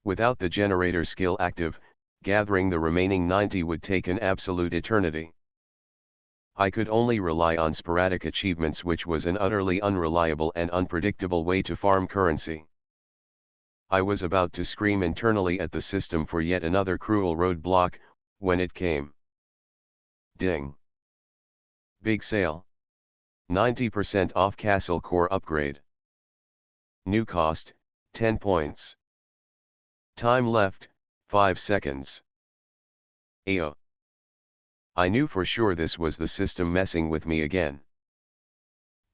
Without the generator skill active, gathering the remaining 90 would take an absolute eternity. I could only rely on sporadic achievements, which was an utterly unreliable and unpredictable way to farm currency. I was about to scream internally at the system for yet another cruel roadblock, when it came. Ding. Big sale. 90% off Castle Core upgrade. New cost, 10 points. Time left, 5 seconds. Ayo. I knew for sure this was the system messing with me again.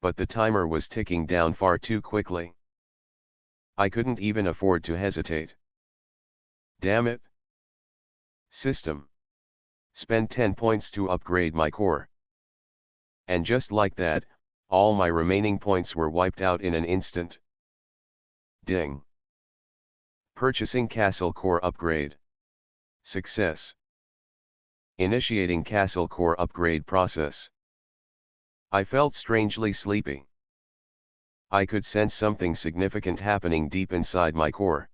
But the timer was ticking down far too quickly. I couldn't even afford to hesitate. Damn it. System. Spend 10 points to upgrade my core. And just like that, all my remaining points were wiped out in an instant. Ding. Purchasing Castle Core upgrade. Success. Initiating Castle Core upgrade process. I felt strangely sleepy. I could sense something significant happening deep inside my core.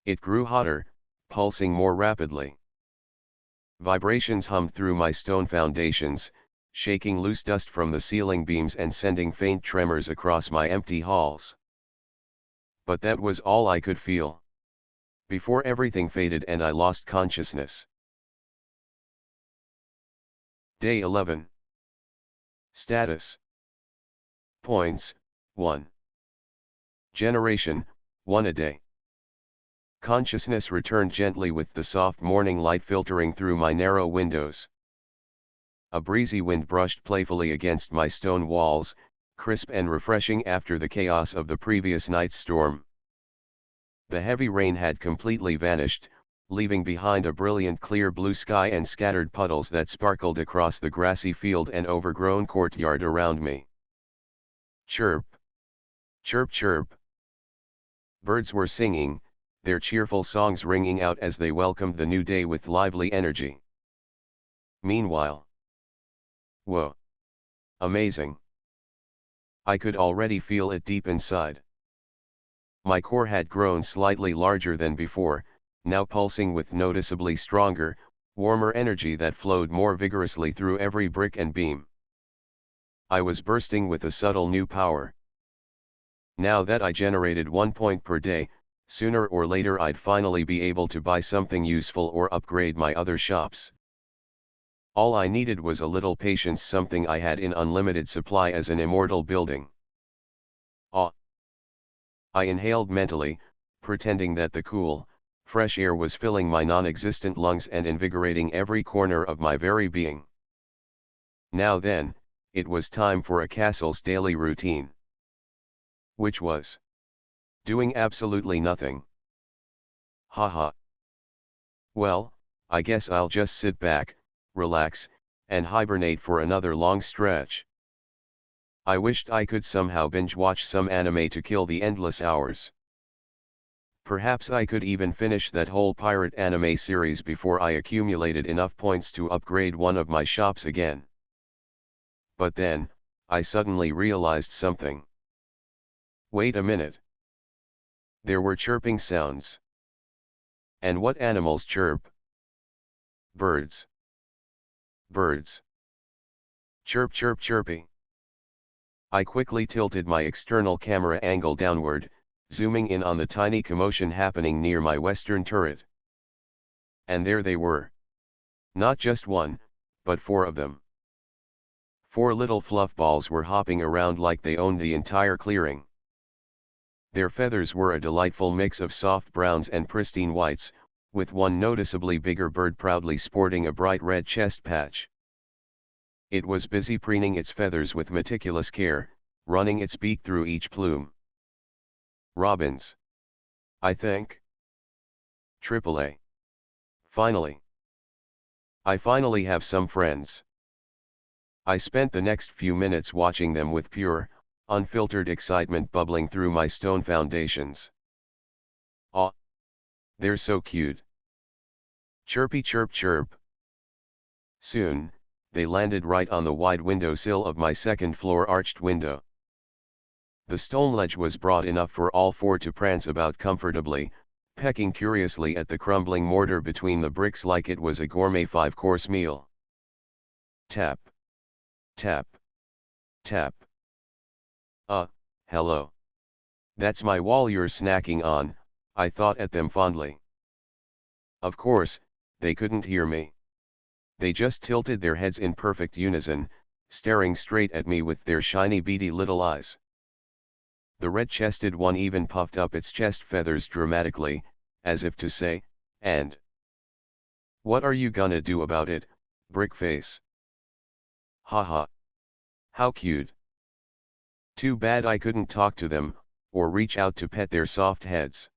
It grew hotter, pulsing more rapidly. Vibrations hummed through my stone foundations, shaking loose dust from the ceiling beams and sending faint tremors across my empty halls. But that was all I could feel. Before everything faded and I lost consciousness. Day 11. Status. Points, 1. Generation, 1 a day. Consciousness returned gently with the soft morning light filtering through my narrow windows. A breezy wind brushed playfully against my stone walls, crisp and refreshing after the chaos of the previous night's storm. The heavy rain had completely vanished, leaving behind a brilliant clear blue sky and scattered puddles that sparkled across the grassy field and overgrown courtyard around me. Chirp. Chirp chirp. Birds were singing, their cheerful songs ringing out as they welcomed the new day with lively energy. Meanwhile. Whoa. Amazing. I could already feel it deep inside. My core had grown slightly larger than before, now pulsing with noticeably stronger, warmer energy that flowed more vigorously through every brick and beam. I was bursting with a subtle new power. Now that I generated 1 point per day, sooner or later I'd finally be able to buy something useful or upgrade my other shops. All I needed was a little patience, something I had in unlimited supply as an immortal building. Ah! I inhaled mentally, pretending that the cool, fresh air was filling my non-existent lungs and invigorating every corner of my very being. Now then, it was time for a castle's daily routine. Which was doing absolutely nothing. Haha. Well, I guess I'll just sit back, relax, and hibernate for another long stretch. I wished I could somehow binge-watch some anime to kill the endless hours. Perhaps I could even finish that whole pirate anime series before I accumulated enough points to upgrade one of my shops again. But then, I suddenly realized something. Wait a minute. There were chirping sounds. And what animals chirp? Birds. Birds. Chirp chirp chirpy. I quickly tilted my external camera angle downward, zooming in on the tiny commotion happening near my western turret. And there they were. Not just one, but 4 of them. 4 little fluff balls were hopping around like they owned the entire clearing. Their feathers were a delightful mix of soft browns and pristine whites, with one noticeably bigger bird proudly sporting a bright red chest patch. It was busy preening its feathers with meticulous care, running its beak through each plume. Robins. I think. AAA. Finally. I finally have some friends. I spent the next few minutes watching them with pure, unfiltered excitement bubbling through my stone foundations. Aw! They're so cute. Chirpy chirp chirp. Soon, they landed right on the wide windowsill of my second-floor arched window. The stone ledge was broad enough for all 4 to prance about comfortably, pecking curiously at the crumbling mortar between the bricks like it was a gourmet 5-course meal. Tap. Tap. Tap. Hello. That's my wall you're snacking on, I thought at them fondly. Of course, they couldn't hear me. They just tilted their heads in perfect unison, staring straight at me with their shiny beady little eyes. The red-chested one even puffed up its chest feathers dramatically, as if to say, "And what are you gonna do about it, brickface?" Haha. How cute. Too bad I couldn't talk to them, or reach out to pet their soft heads.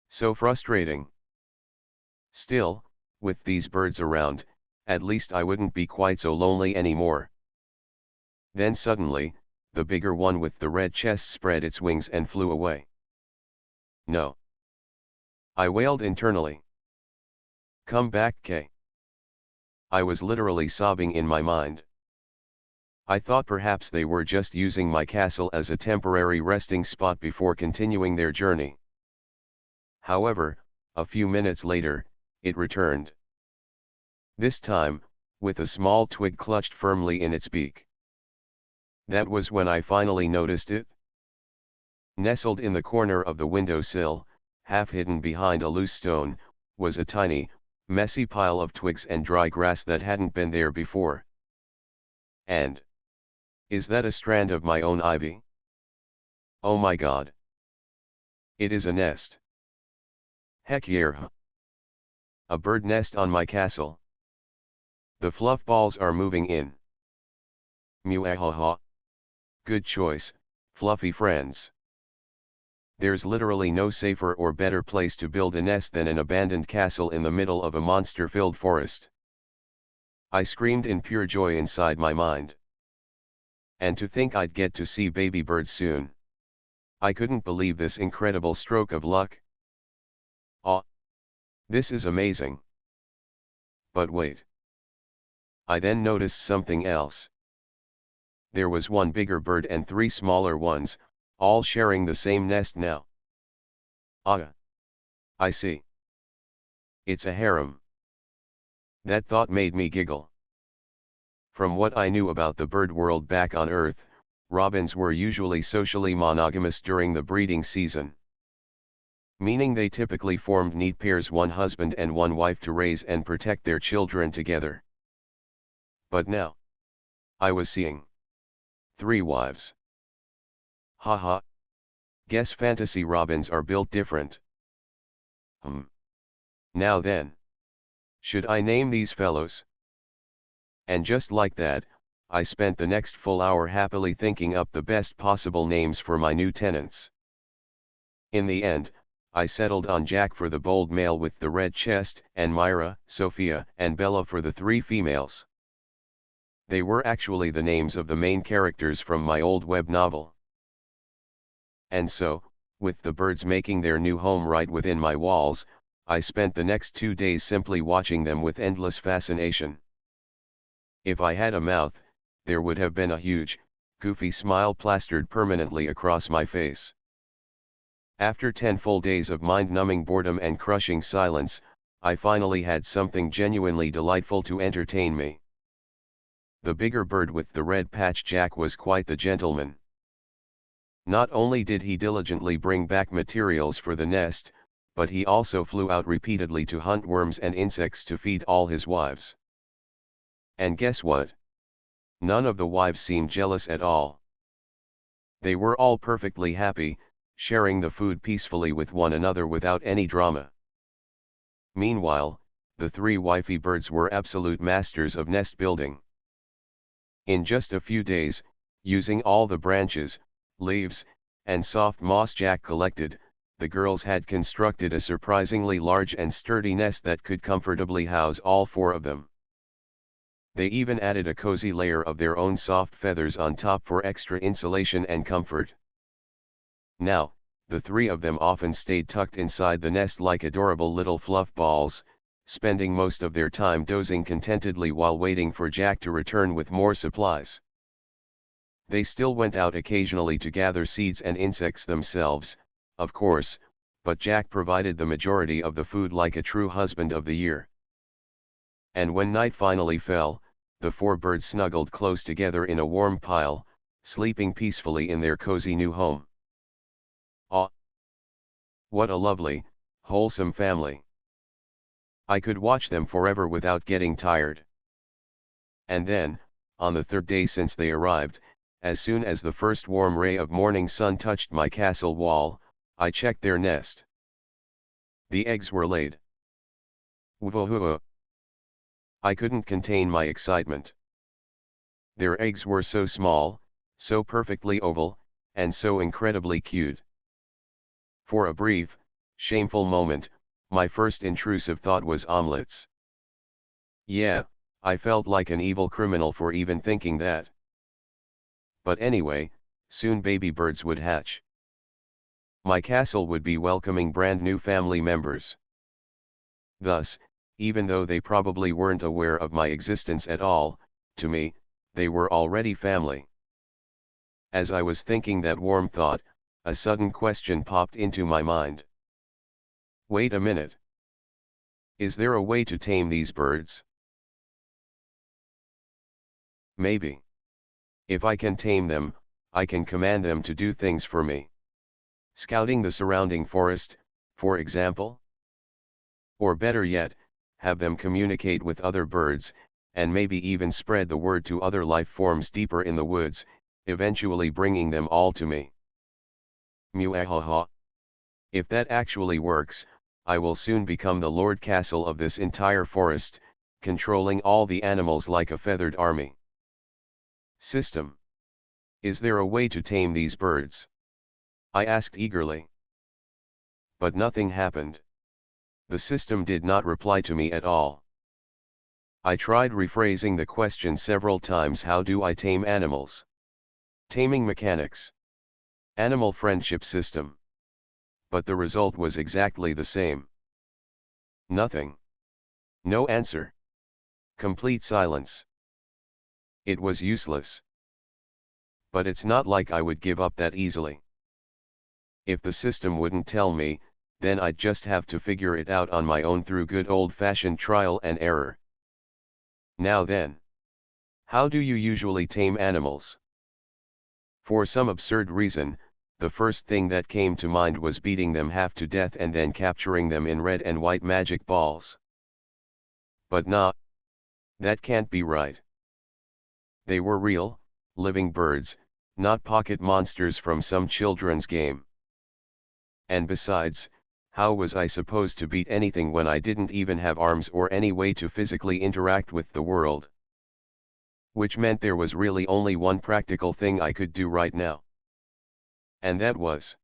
So frustrating. Still, with these birds around, at least I wouldn't be quite so lonely anymore. Then suddenly, the bigger one with the red chest spread its wings and flew away. No. I wailed internally. Come back, Kay. I was literally sobbing in my mind. I thought perhaps they were just using my castle as a temporary resting spot before continuing their journey. However, a few minutes later, it returned. This time, with a small twig clutched firmly in its beak. That was when I finally noticed it. Nestled in the corner of the windowsill, half hidden behind a loose stone, was a tiny, messy pile of twigs and dry grass that hadn't been there before. And is that a strand of my own ivy? Oh my god. It is a nest. Heck yeah. A bird nest on my castle. The fluff balls are moving in. Mewahaha. Good choice, fluffy friends. There's literally no safer or better place to build a nest than an abandoned castle in the middle of a monster-filled forest. I screamed in pure joy inside my mind. And to think I'd get to see baby birds soon. I couldn't believe this incredible stroke of luck. Ah! This is amazing. But wait. I then noticed something else. There was one bigger bird and 3 smaller ones, all sharing the same nest now. Ah! I see. It's a harem. That thought made me giggle. From what I knew about the bird world back on Earth, robins were usually socially monogamous during the breeding season. Meaning they typically formed neat pairs, one husband and one wife, to raise and protect their children together. But now, I was seeing 3 wives. Haha. Guess fantasy robins are built different. Now then. Should I name these fellows? And just like that, I spent the next full hour happily thinking up the best possible names for my new tenants. In the end, I settled on Jack for the bold male with the red chest, and Myra, Sophia, and Bella for the 3 females. They were actually the names of the main characters from my old web novel. And so, with the birds making their new home right within my walls, I spent the next 2 days simply watching them with endless fascination. If I had a mouth, there would have been a huge, goofy smile plastered permanently across my face. After 10 full days of mind-numbing boredom and crushing silence, I finally had something genuinely delightful to entertain me. The bigger bird with the red patch, Jack, was quite the gentleman. Not only did he diligently bring back materials for the nest, but he also flew out repeatedly to hunt worms and insects to feed all his wives. And guess what? None of the wives seemed jealous at all. They were all perfectly happy, sharing the food peacefully with one another without any drama. Meanwhile, the 3 wifey birds were absolute masters of nest building. In just a few days, using all the branches, leaves, and soft moss Jack collected, the girls had constructed a surprisingly large and sturdy nest that could comfortably house all 4 of them. They even added a cozy layer of their own soft feathers on top for extra insulation and comfort. Now, the 3 of them often stayed tucked inside the nest like adorable little fluff balls, spending most of their time dozing contentedly while waiting for Jack to return with more supplies. They still went out occasionally to gather seeds and insects themselves, of course, but Jack provided the majority of the food like a true husband of the year. And when night finally fell, the 4 birds snuggled close together in a warm pile, sleeping peacefully in their cozy new home. Ah! What a lovely, wholesome family. I could watch them forever without getting tired. And then, on the third day since they arrived, as soon as the first warm ray of morning sun touched my castle wall, I checked their nest. The eggs were laid. Woohoo! I couldn't contain my excitement. Their eggs were so small, so perfectly oval, and so incredibly cute. For a brief, shameful moment, my first intrusive thought was omelets. Yeah, I felt like an evil criminal for even thinking that. But anyway, soon baby birds would hatch. My castle would be welcoming brand new family members. Thus, even though they probably weren't aware of my existence at all, to me, they were already family. As I was thinking that warm thought, a sudden question popped into my mind. Wait a minute. Is there a way to tame these birds? Maybe. If I can tame them, I can command them to do things for me. Scouting the surrounding forest, for example? Or better yet, have them communicate with other birds, and maybe even spread the word to other life forms deeper in the woods, eventually bringing them all to me. Muahaha. If that actually works, I will soon become the Lord Castle of this entire forest, controlling all the animals like a feathered army. System. Is there a way to tame these birds? I asked eagerly. But nothing happened. The system did not reply to me at all. I tried rephrasing the question several times. How do I tame animals? Taming mechanics. Animal friendship system. But the result was exactly the same. Nothing. No answer. Complete silence. It was useless. But it's not like I would give up that easily. If the system wouldn't tell me, then I'd just have to figure it out on my own through good old-fashioned trial and error. Now then. How do you usually tame animals? For some absurd reason, the first thing that came to mind was beating them half to death and then capturing them in red and white magic balls. But nah. That can't be right. They were real, living birds, not pocket monsters from some children's game. And besides, how was I supposed to beat anything when I didn't even have arms or any way to physically interact with the world? Which meant there was really only one practical thing I could do right now. And that was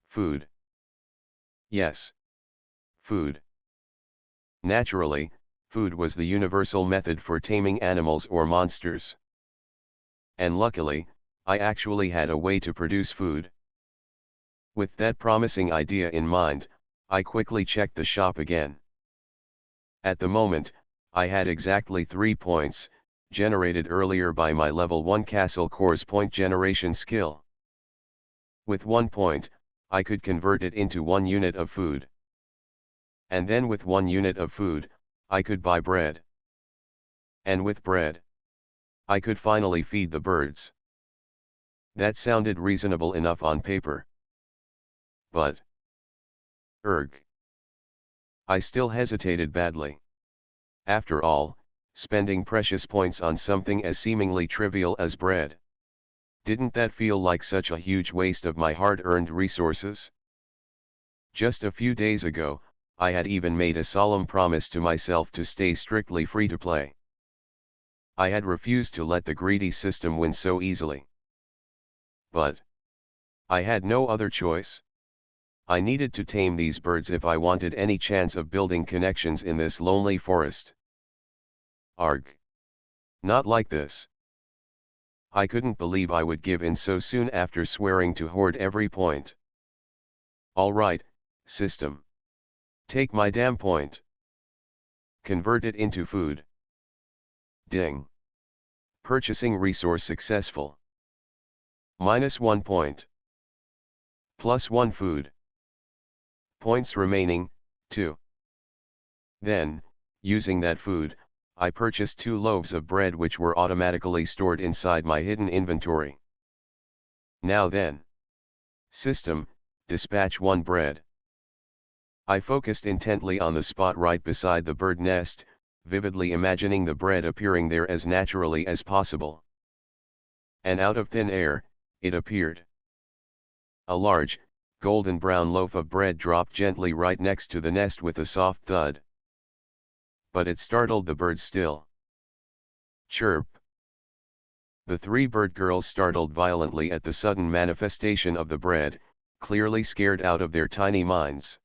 food. Yes. Food. Naturally, food was the universal method for taming animals or monsters. And luckily, I actually had a way to produce food. With that promising idea in mind, I quickly checked the shop again. At the moment, I had exactly 3 points, generated earlier by my level 1 castle core's point generation skill. With 1 point, I could convert it into 1 unit of food. And then with 1 unit of food, I could buy bread. And with bread, I could finally feed the birds. That sounded reasonable enough on paper. But I still hesitated badly. After all, spending precious points on something as seemingly trivial as bread. Didn't that feel like such a huge waste of my hard-earned resources? Just a few days ago, I had even made a solemn promise to myself to stay strictly free to play. I had refused to let the greedy system win so easily. But I had no other choice. I needed to tame these birds if I wanted any chance of building connections in this lonely forest. Arg. Not like this. I couldn't believe I would give in so soon after swearing to hoard every point. All right, system. Take my damn point. Convert it into food. Ding. Purchasing resource successful. -1 point. +1 food. Points remaining, 2. Then, using that food, I purchased 2 loaves of bread which were automatically stored inside my hidden inventory. Now then. System, dispatch 1 bread. I focused intently on the spot right beside the bird nest, vividly imagining the bread appearing there as naturally as possible. And out of thin air, it appeared. A large, golden brown loaf of bread dropped gently right next to the nest with a soft thud. But it startled the birds still. Chirp. The three bird girls startled violently at the sudden manifestation of the bread, clearly scared out of their tiny minds.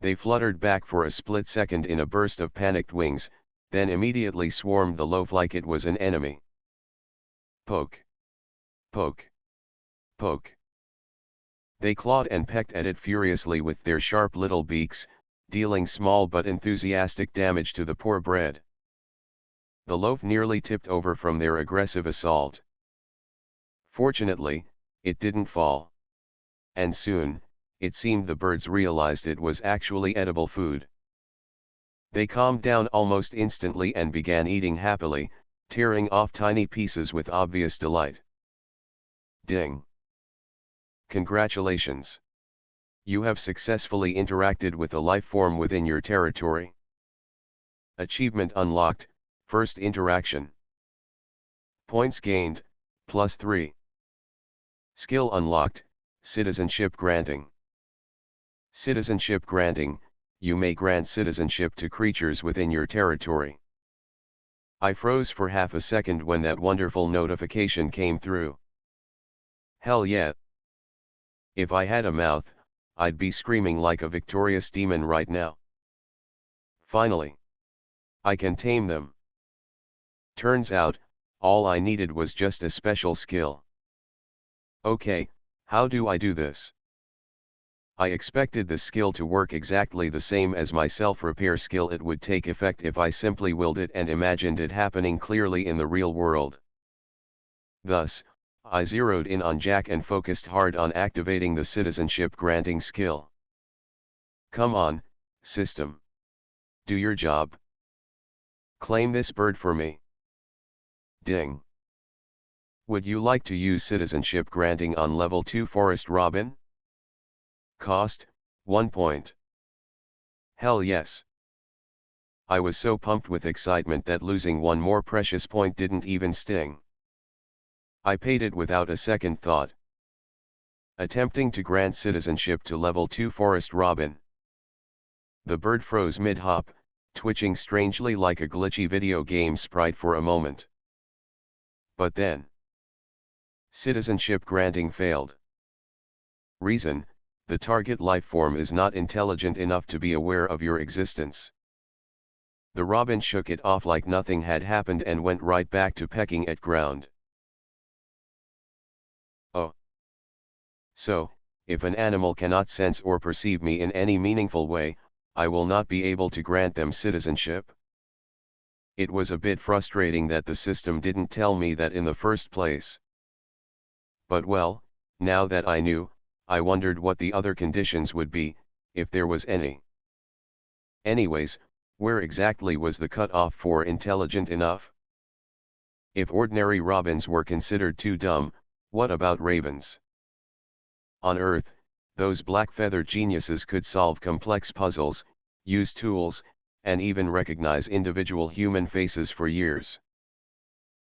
They fluttered back for a split second in a burst of panicked wings, then immediately swarmed the loaf like it was an enemy. Poke. Poke. Poke. They clawed and pecked at it furiously with their sharp little beaks, dealing small but enthusiastic damage to the poor bread. The loaf nearly tipped over from their aggressive assault. Fortunately, it didn't fall. And soon, it seemed the birds realized it was actually edible food. They calmed down almost instantly and began eating happily, tearing off tiny pieces with obvious delight. Ding! Congratulations! You have successfully interacted with a life form within your territory. Achievement unlocked, first interaction. Points gained, +3. Skill unlocked, citizenship granting. Citizenship granting, you may grant citizenship to creatures within your territory. I froze for half a second when that wonderful notification came through. Hell yeah! If I had a mouth, I'd be screaming like a victorious demon right now. Finally! I can tame them. Turns out, all I needed was just a special skill. Okay, how do I do this? I expected the skill to work exactly the same as my self-repair skill. It would take effect if I simply willed it and imagined it happening clearly in the real world. Thus, I zeroed in on Jack and focused hard on activating the citizenship granting skill. Come on, system. Do your job. Claim this bird for me. Ding. Would you like to use citizenship granting on level 2 forest robin? Cost, 1 point. Hell yes. I was so pumped with excitement that losing one more precious point didn't even sting. I paid it without a second thought. Attempting to grant citizenship to level 2 forest robin. The bird froze mid-hop, twitching strangely like a glitchy video game sprite for a moment. But then, citizenship granting failed. Reason: the target lifeform is not intelligent enough to be aware of your existence. The robin shook it off like nothing had happened and went right back to pecking at ground. Oh. So, if an animal cannot sense or perceive me in any meaningful way, I will not be able to grant them citizenship? It was a bit frustrating that the system didn't tell me that in the first place. But well, now that I knew, I wondered what the other conditions would be, if there was any. Anyways, where exactly was the cutoff for intelligent enough? If ordinary robins were considered too dumb, what about ravens? On Earth, those black-feathered geniuses could solve complex puzzles, use tools, and even recognize individual human faces for years.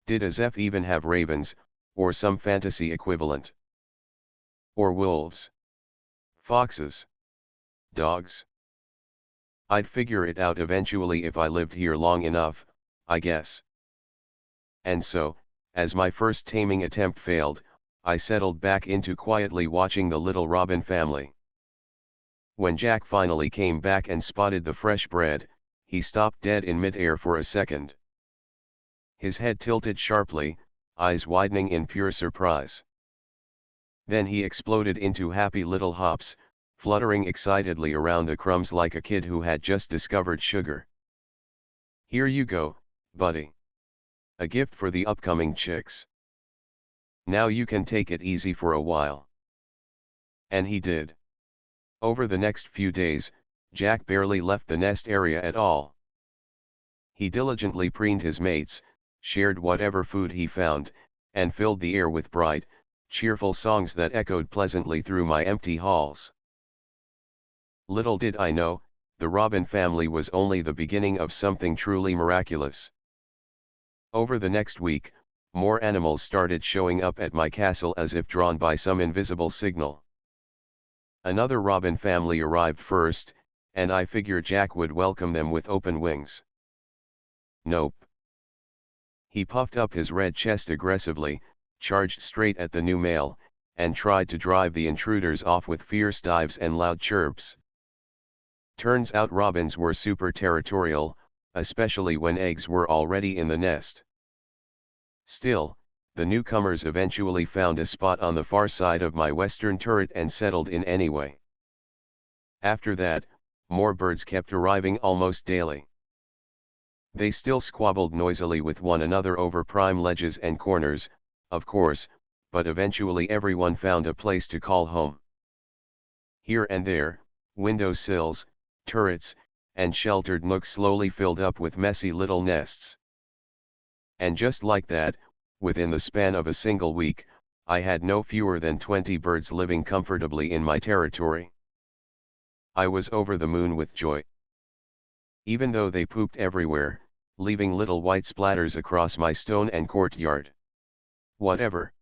Did Azef even have ravens, or some fantasy equivalent? Or wolves? Foxes? Dogs? I'd figure it out eventually if I lived here long enough, I guess. And so, as my first taming attempt failed, I settled back into quietly watching the little robin family. When Jack finally came back and spotted the fresh bread, he stopped dead in mid-air for a second. His head tilted sharply, eyes widening in pure surprise. Then he exploded into happy little hops, fluttering excitedly around the crumbs like a kid who had just discovered sugar. Here you go, buddy. A gift for the upcoming chicks. Now you can take it easy for a while. And he did. Over the next few days, Jack barely left the nest area at all. He diligently preened his mates, shared whatever food he found, and filled the air with bright, cheerful songs that echoed pleasantly through my empty halls. Little did I know, the robin family was only the beginning of something truly miraculous. Over the next week, more animals started showing up at my castle as if drawn by some invisible signal. Another robin family arrived first, and I figured Jack would welcome them with open wings. Nope. He puffed up his red chest aggressively, charged straight at the new male, and tried to drive the intruders off with fierce dives and loud chirps. Turns out robins were super territorial, especially when eggs were already in the nest. Still, the newcomers eventually found a spot on the far side of my western turret and settled in anyway. After that, more birds kept arriving almost daily. They still squabbled noisily with one another over prime ledges and corners, of course, but eventually everyone found a place to call home. Here and there, window sills, turrets, and sheltered nooks slowly filled up with messy little nests. And just like that, within the span of a single week, I had no fewer than 20 birds living comfortably in my territory. I was over the moon with joy. Even though they pooped everywhere, leaving little white splatters across my stone and courtyard. Whatever.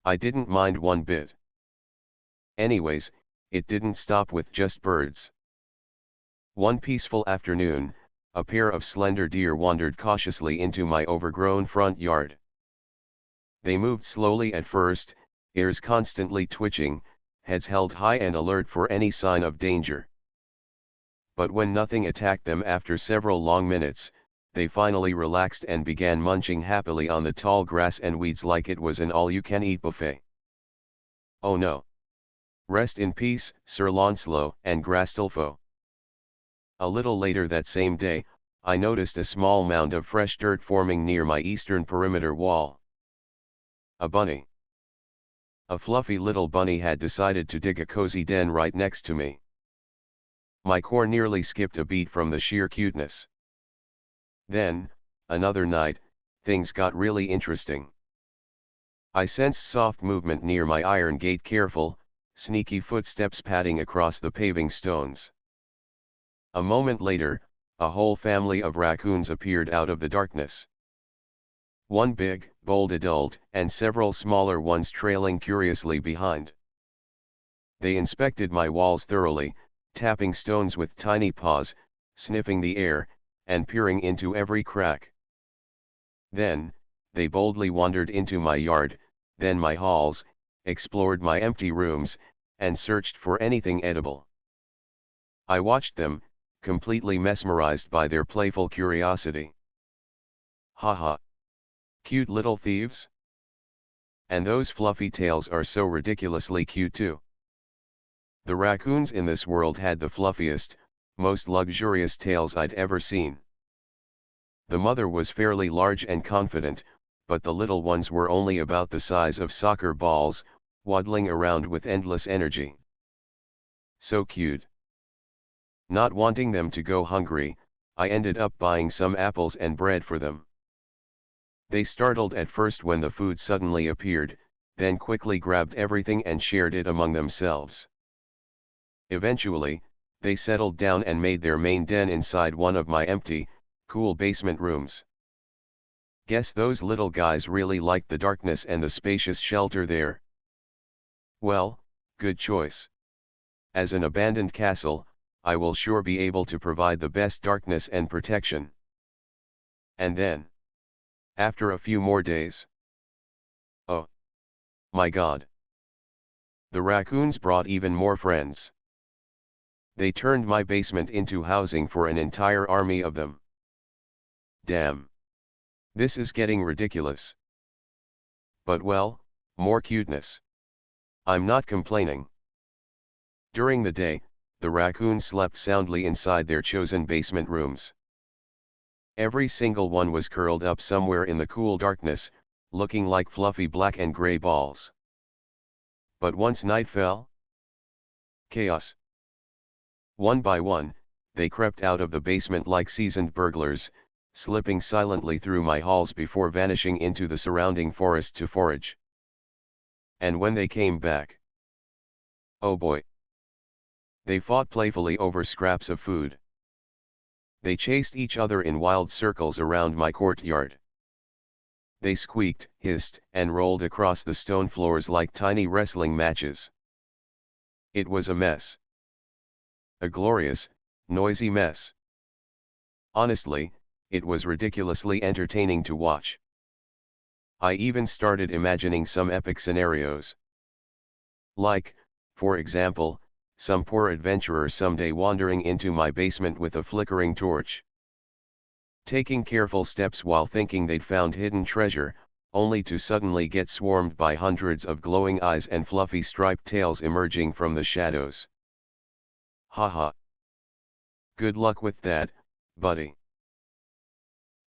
I didn't mind one bit. Anyways, it didn't stop with just birds. One peaceful afternoon, a pair of slender deer wandered cautiously into my overgrown front yard. They moved slowly at first, ears constantly twitching, heads held high and alert for any sign of danger. But when nothing attacked them after several long minutes, they finally relaxed and began munching happily on the tall grass and weeds like it was an all-you-can-eat buffet. Oh no! Rest in peace, Sir Lancelot and Grastolfo. A little later that same day, I noticed a small mound of fresh dirt forming near my eastern perimeter wall. A bunny. A fluffy little bunny had decided to dig a cozy den right next to me. My core nearly skipped a beat from the sheer cuteness. Then, another night, things got really interesting. I sensed soft movement near my iron gate, careful, sneaky footsteps padding across the paving stones. A moment later, a whole family of raccoons appeared out of the darkness. One big, bold adult, and several smaller ones trailing curiously behind. They inspected my walls thoroughly, tapping stones with tiny paws, sniffing the air, and peering into every crack. Then, they boldly wandered into my yard, then my halls, explored my empty rooms, and searched for anything edible. I watched them, completely mesmerized by their playful curiosity. Haha. Cute little thieves. And those fluffy tails are so ridiculously cute too. The raccoons in this world had the fluffiest, most luxurious tails I'd ever seen. The mother was fairly large and confident, but the little ones were only about the size of soccer balls, waddling around with endless energy. So cute. Not wanting them to go hungry, I ended up buying some apples and bread for them. They startled at first when the food suddenly appeared, then quickly grabbed everything and shared it among themselves. Eventually, they settled down and made their main den inside one of my empty, cool basement rooms. Guess those little guys really liked the darkness and the spacious shelter there. Well, good choice. As an abandoned castle, I will sure be able to provide the best darkness and protection. And then, after a few more days, oh my God, the raccoons brought even more friends. They turned my basement into housing for an entire army of them. Damn. This is getting ridiculous. But well, more cuteness. I'm not complaining. During the day, the raccoons slept soundly inside their chosen basement rooms. Every single one was curled up somewhere in the cool darkness, looking like fluffy black and gray balls. But once night fell, chaos. One by one, they crept out of the basement like seasoned burglars, slipping silently through my halls before vanishing into the surrounding forest to forage. And when they came back, oh boy! They fought playfully over scraps of food. They chased each other in wild circles around my courtyard. They squeaked, hissed, and rolled across the stone floors like tiny wrestling matches. It was a mess. A glorious, noisy mess. Honestly, it was ridiculously entertaining to watch. I even started imagining some epic scenarios. Like, for example, some poor adventurer someday wandering into my basement with a flickering torch, taking careful steps while thinking they'd found hidden treasure, only to suddenly get swarmed by hundreds of glowing eyes and fluffy striped tails emerging from the shadows. Haha. Good luck with that, buddy.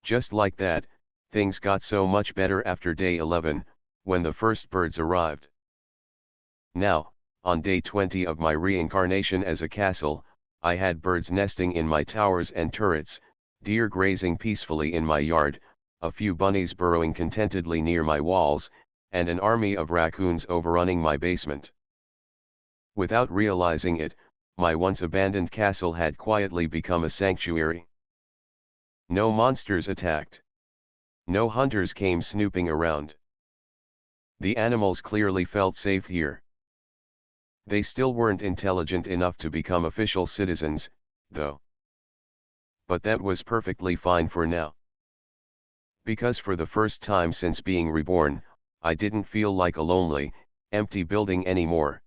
Just like that, things got so much better after day 11, when the first birds arrived. Now, on day 20 of my reincarnation as a castle, I had birds nesting in my towers and turrets, deer grazing peacefully in my yard, a few bunnies burrowing contentedly near my walls, and an army of raccoons overrunning my basement. Without realizing it, my once abandoned castle had quietly become a sanctuary. No monsters attacked. No hunters came snooping around. The animals clearly felt safe here. They still weren't intelligent enough to become official citizens, though. But that was perfectly fine for now. Because for the first time since being reborn, I didn't feel like a lonely, empty building anymore.